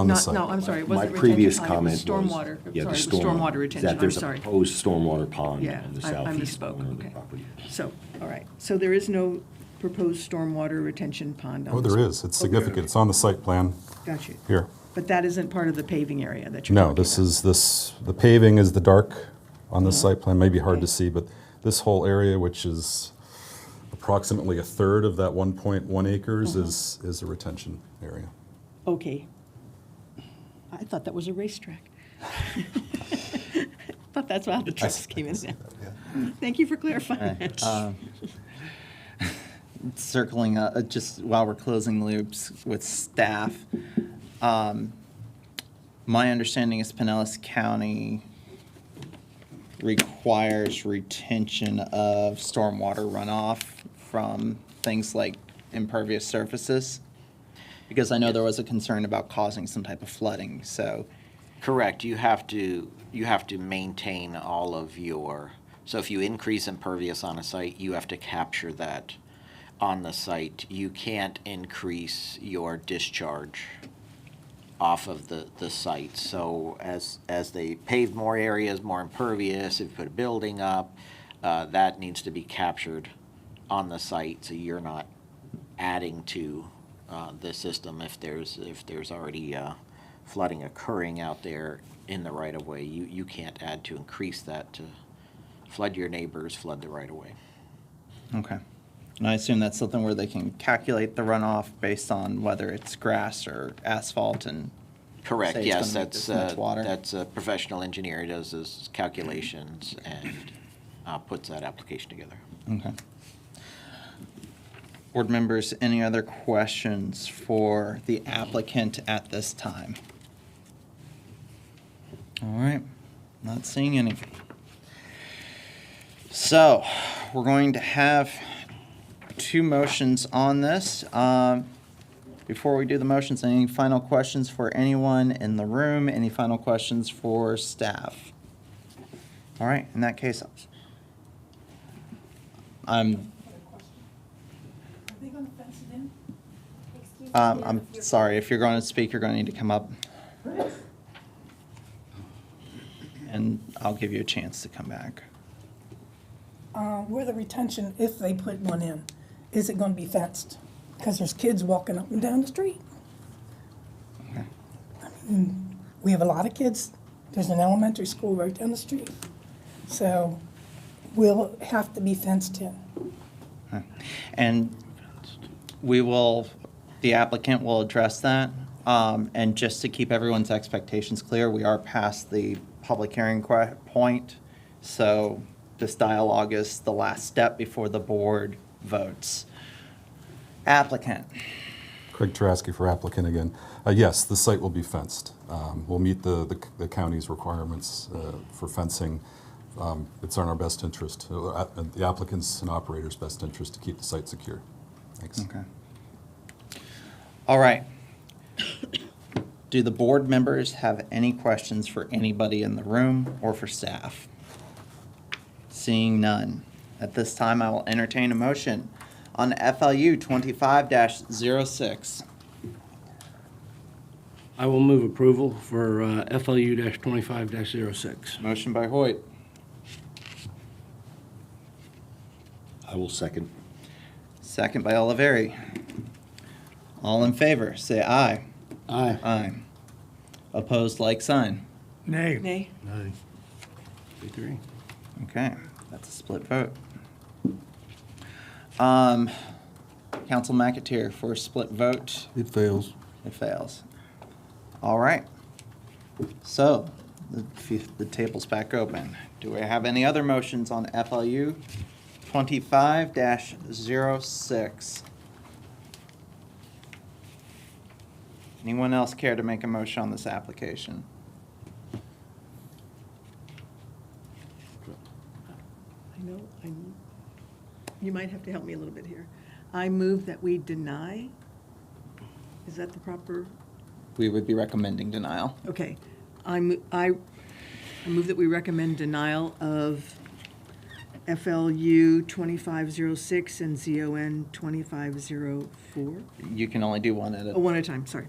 the site. No, I'm sorry, it My wasn't previous retention pond, it was comment was. stormwater. Yeah, the Sorry, it was stormwater retention, I'm There's a sorry. proposed stormwater pond Yeah, on the I southeast misspoke, corner of the okay. property. So, all right, so there is no proposed stormwater retention pond on Oh, this? there is. It's significant. It's on the site plan Got you. here. But that isn't part of the paving area that you're No, talking about? the paving is the dark on the site plan, maybe hard to see, but this whole area, which is approximately a third of that 1.1 acres, is a retention area. Okay. I thought that was a racetrack. Thought that's how the trucks came in now. Thank you for clarifying. Circling just while we're closing loops with staff, my understanding is Pinellas County requires retention of stormwater runoff from things like impervious surfaces, because I know there was a concern about causing some type of flooding. So, Correct. You have to maintain all of your, so if you increase impervious on a site, you have to capture that on the site. You can't increase your discharge off of the site. So as they pave more areas, more impervious, if you put a building up, that needs to be captured on the site, so you're not adding to the system if there's already flooding occurring out there in the right of way. You can't add to increase that to flood your neighbors, flood the right of way. okay. And I assume that's something where they can calculate the runoff based on whether it's grass or asphalt and Correct, say it's yes, gonna make this much water. that's a professional engineer who does his calculations and puts that application together. Okay. Board members, any other questions for the applicant at this time? All right, not seeing any. So, we're going to have two motions on this. Before we do the motions, any final questions for anyone in the room? Any final questions for staff? All right, in that case, I'm sorry, if you're going to speak, you're going to need to come up. And I'll give you a chance to come back. where the retention, if they put one in, is it gonna be fenced? Because there's kids walking up and down the street. I mean, we have a lot of kids. There's an elementary school right down the street. So we'll have to be fenced in. And the applicant will address that. And just to keep everyone's expectations clear, we are past the public hearing point. So this dialogue is the last step before the board votes. Applicant. Craig Tarasky for applicant again. Yes, the site will be fenced. We'll meet the county's requirements for fencing. It's in our best interest, the applicant's and operator's best interest to keep the site secure. Thanks. Okay. All right. Do the board members have any questions for anybody in the room or for staff? Seeing none. At this time, I will entertain a motion on FLU 25-06. I will move approval for FLU-25-06. Motion by Hoyt. I will second. Second by Oliveri. All in favor, say aye. Aye. Aye. Opposed, like sign. Nay. Nay. Nay. 3. Okay, that's a split vote. Council McAteer for a split vote. It fails. It fails. All right. So, the table's back open. Do we have any other motions on FLU 25-06? Anyone else care to make a motion on this application? You might have to help me a little bit here. I move that we deny. Is that the proper? We would be recommending denial. Okay. I move that we recommend denial of FLU 2506 and ZON 2504. You can only do one at a. Oh, one at a time, sorry.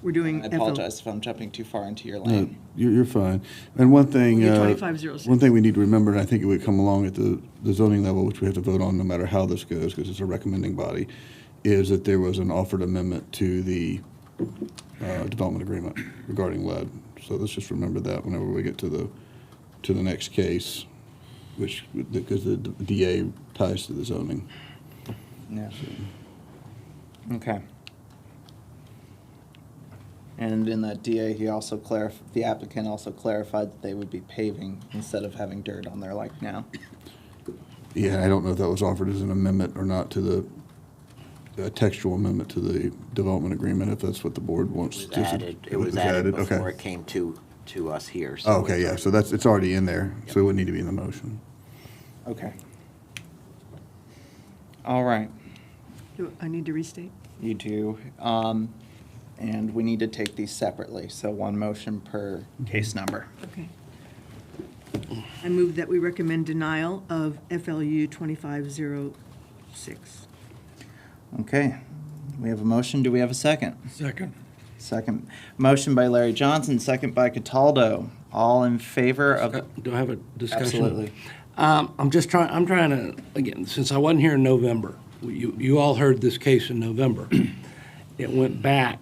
We're doing. I apologize if I'm jumping too far into your No, lane. you're fine. And one thing, We'll do 2506. one thing we need to remember, and I think it would come along at the zoning level, which we have to vote on no matter how this goes, because it's a recommending body, is that there was an offered amendment to the development agreement regarding lead. So let's just remember that whenever we get to the next case, which, because the DA ties to the zoning. Yeah. Okay. And in that DA, he also the applicant also clarified that they would be paving instead of having dirt on there like now. Yeah, I don't know if that was offered as an amendment or not to the textual amendment to the development agreement, if that's what the board wants. It was added before Okay. it came to us here. Oh, okay, yeah, so it's already in there, so it wouldn't need to be in the motion. Okay. All right. Do I need to restate? You do. And we need to take these separately, so one motion per case number. Okay. I move that we recommend denial of FLU 2506. Okay. We have a motion. Do we have a second? Second. Second. Motion by Larry Johnson, second by Cataldo. All in favor of? Do I have a discussion? Absolutely. I'm trying to, again, since I wasn't here in November, you all heard this case in November. It went back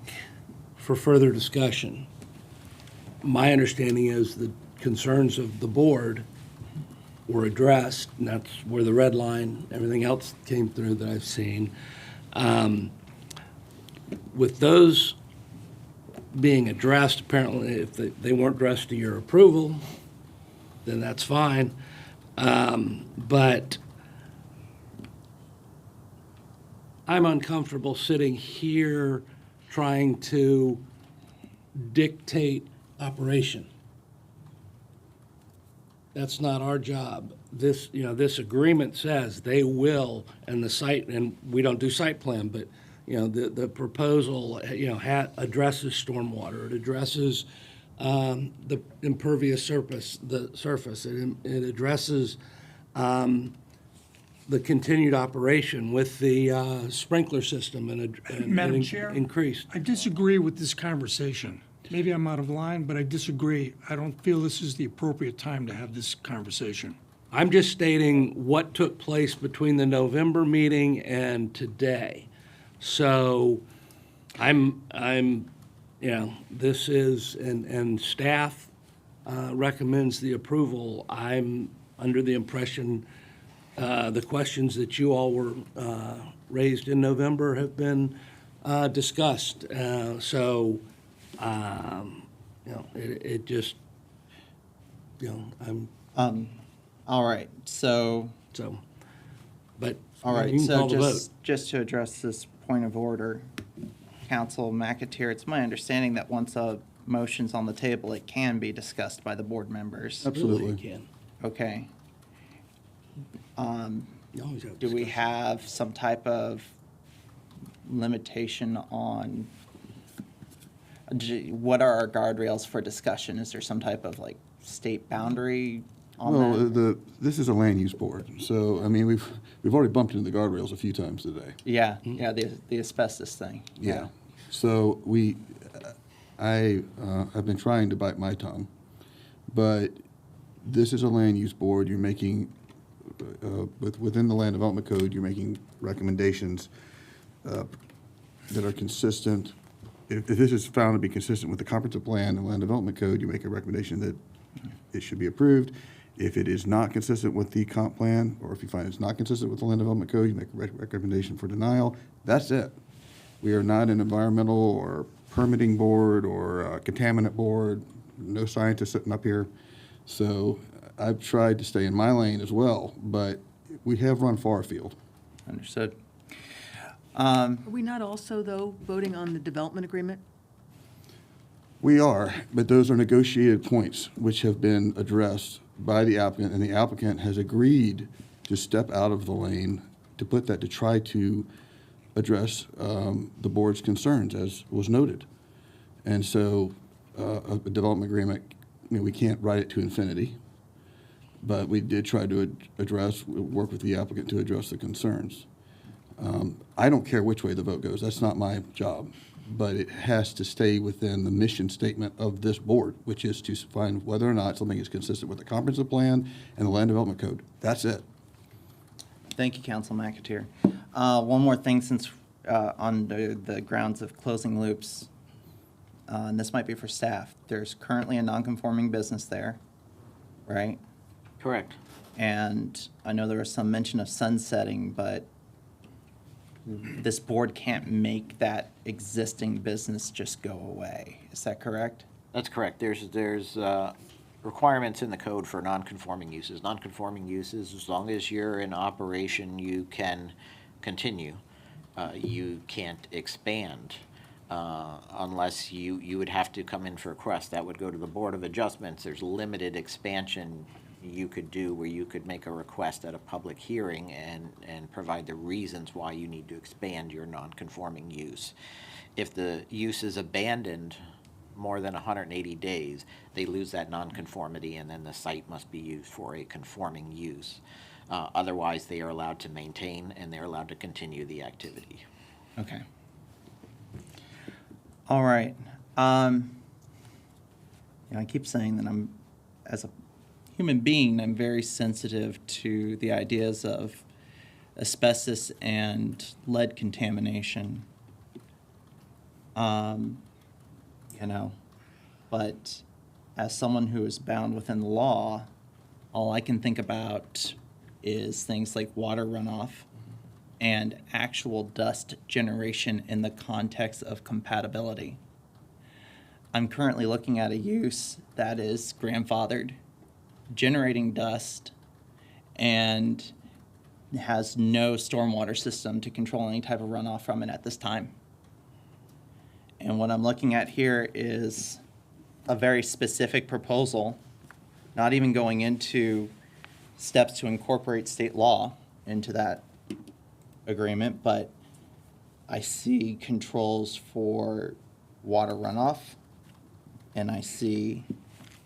for further discussion. My understanding is the concerns of the board were addressed, and that's where the red line, everything else came through that I've seen. With those being addressed, apparently, if they weren't addressed to your approval, then that's fine. But I'm uncomfortable sitting here trying to dictate operation. That's not our job. This agreement says they will, and the site, and we don't do site plan, but, the proposal, addresses stormwater. It addresses the impervious surface. It addresses the continued operation with the sprinkler system and Madam Chair? increased. I disagree with this conversation. Maybe I'm out of line, but I disagree. I don't feel this is the appropriate time to have this conversation. I'm just stating what took place between the November meeting and today. So this is, and staff recommends the approval. I'm under the impression the questions that you all were raised in November have been discussed. It just, I'm. All right, But all right, you can so call the vote. just to address this point of order, Council McAteer, it's my understanding that once a motion's on the table, it can be discussed by the board members. Absolutely. You can. Okay. You always have Do we discussion. have some type of limitation on, what are our guardrails for discussion? Is there some type of like state boundary on that? Well, this is a land use board, so, I mean, we've already bumped into the guardrails a few times today. Yeah, the asbestos thing. Yeah. So I've been trying to bite my tongue, but this is a land use board. You're making, within the land development code, you're making recommendations that are consistent. If this is found to be consistent with the comprehensive plan and land development code, you make a recommendation that it should be approved. If it is not consistent with the comp plan, or if you find it's not consistent with the land development code, you make a recommendation for denial. That's it. We are not an environmental or permitting board or a contaminant board, no scientists sitting up here. So I've tried to stay in my lane as well, but we have run far afield. Understood. Are we not also, though, voting on the development agreement? We are, but those are negotiated points which have been addressed by the applicant, and the applicant has agreed to step out of the lane to put that, to try to address the board's concerns, as was noted. And so a development agreement, we can't write it to infinity, but we did try to work with the applicant to address the concerns. I don't care which way the vote goes. That's not my job. But it has to stay within the mission statement of this board, which is to find whether or not something is consistent with the comprehensive plan and the land development code. That's it. Thank you, Council McAteer. One more thing, since on the grounds of closing loops, and this might be for staff, there's currently a non-conforming business there, right? Correct. And I know there was some mention of sunsetting, but this board can't make that existing business just go away. Is that correct? That's correct. There's requirements in the code for non-conforming uses. Non-conforming uses, as long as you're in operation, you can continue. You can't expand unless you would have to come in for a request. That would go to the Board of Adjustments. There's limited expansion you could do where you could make a request at a public hearing and provide the reasons why you need to expand your non-conforming use. If the use is abandoned more than 180 days, they lose that non-conformity, and then the site must be used for a conforming use. Otherwise, they are allowed to maintain and they're allowed to continue the activity. Okay. All right. I keep saying that as a human being, I'm very sensitive to the ideas of asbestos and lead contamination. But as someone who is bound within the law, all I can think about is things like water runoff and actual dust generation in the context of compatibility. I'm currently looking at a use that is grandfathered, generating dust, and has no stormwater system to control any type of runoff from it at this time. And what I'm looking at here is a very specific proposal, not even going into steps to incorporate state law into that agreement, but I see controls for water runoff, and I see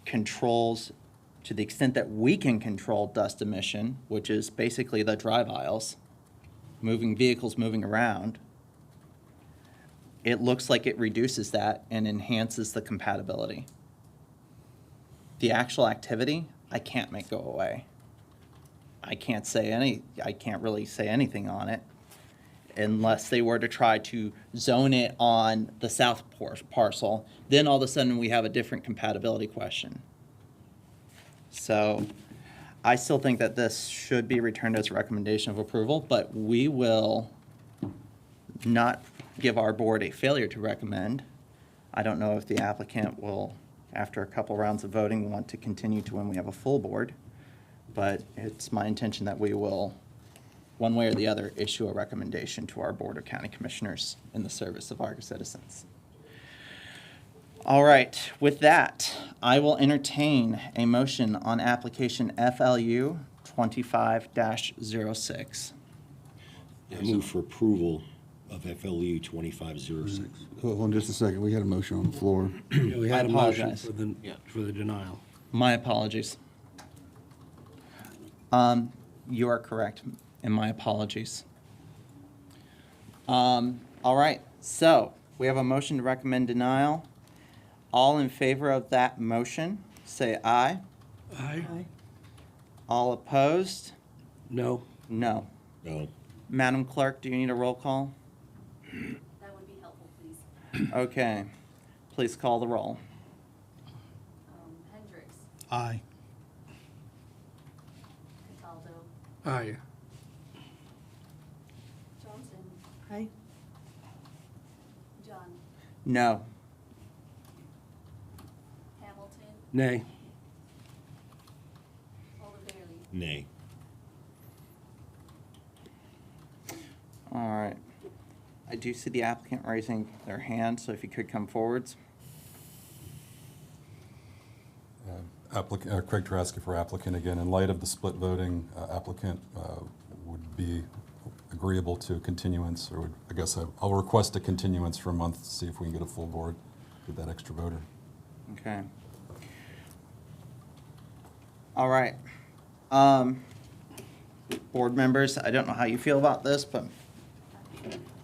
controls to the extent that we can control dust emission, which is basically the drive aisles, vehicles moving around. It looks like it reduces that and enhances the compatibility. The actual activity, I can't make go away. I can't really say anything on it unless they were to try to zone it on the south parcel. Then all of a sudden we have a different compatibility question. So I still think that this should be returned as a recommendation of approval, but we will not give our board a failure to recommend. I don't know if the applicant will, after a couple rounds of voting, want to continue to when we have a full board, but it's my intention that we will, one way or the other, issue a recommendation to our Board of County Commissioners in the service of our citizens. All right, with that, I will entertain a motion on application FLU 25-06. I move for approval of FLU 2506. Hold on just a second. We had a motion on the floor. Yeah, we had I a motion apologize. for the denial. My apologies. You are correct, and my apologies. All right, so we have a motion to recommend denial. All in favor of that motion, say aye. Aye. All opposed? No. No. No. Madam Clerk, do you need a roll call? That would be helpful, please. Okay, please call the roll. Hendricks, Aye. Cataldo, Aye. Johnson, Aye. John, No. Hamilton, Nay. Oliveri. Nay. All right. I do see the applicant raising their hand, so if you could come forwards. Craig Taraski for applicant again. In light of the split voting, applicant would be agreeable to continuance, or I guess I'll request a continuance for a month to see if we can get a full board with that extra voter. Okay. All right. Board members, I don't know how you feel about this, but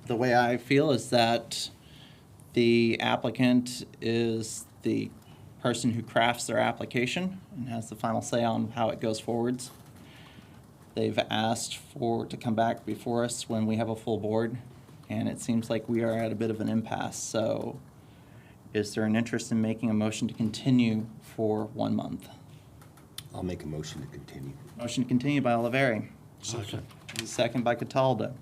the way I feel is that the applicant is the person who crafts their application and has the final say on how it goes forwards. They've asked to come back before us when we have a full board, and it seems like we are at a bit of an impasse. So is there an interest in making a motion to continue for 1 month? I'll make a motion to continue. Motion to continue by Oliveri. Second. Second by Cataldo.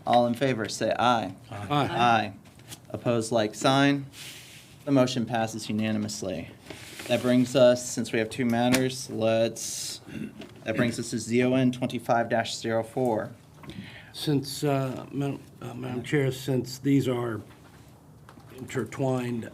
All in favor, say aye. Aye. Aye. Opposed, like sign. The motion passes unanimously. That brings us, since we have two matters, that brings us to ZON 25-04. Since, Madam Chair, since these are intertwined,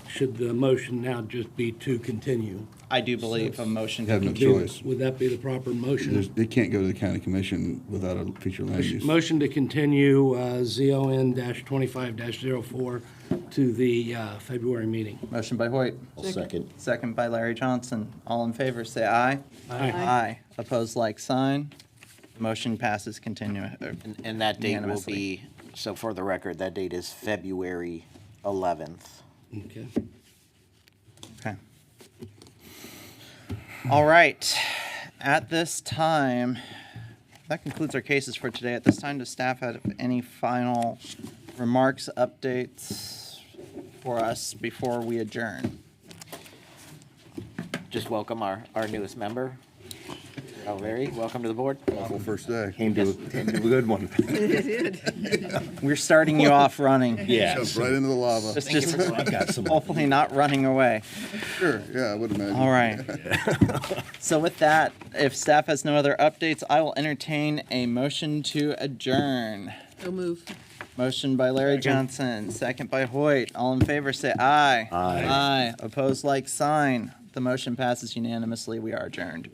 should the motion now just be to continue? I do believe a motion to Have no continue. choice. Would that be the proper motion? It can't go to the county commission without a future land use. Motion to continue ZON-25-04 to the February meeting. Motion by Hoyt. I'll second. Second by Larry Johnson. All in favor, say aye. Aye. Aye. Opposed, like sign. Motion passes And that date will unanimously. be, so for the record, that date is February 11th. Okay. Okay. All right. At this time, that concludes our cases for today. At this time, does staff have any final remarks, updates for us before we adjourn? Just welcome our newest member. Oliveri, welcome to the board. Awful first day. Came to a good one. We're starting you off running. Yeah. Jump right into the lava. Just I got some. hopefully not running away. Sure, yeah, I would imagine. All right. So with that, if staff has no other updates, I will entertain a motion to adjourn. So move. Motion by Larry Johnson, second by Hoyt. All in favor, say aye. Aye. Aye. Opposed, like sign. The motion passes unanimously. We are adjourned.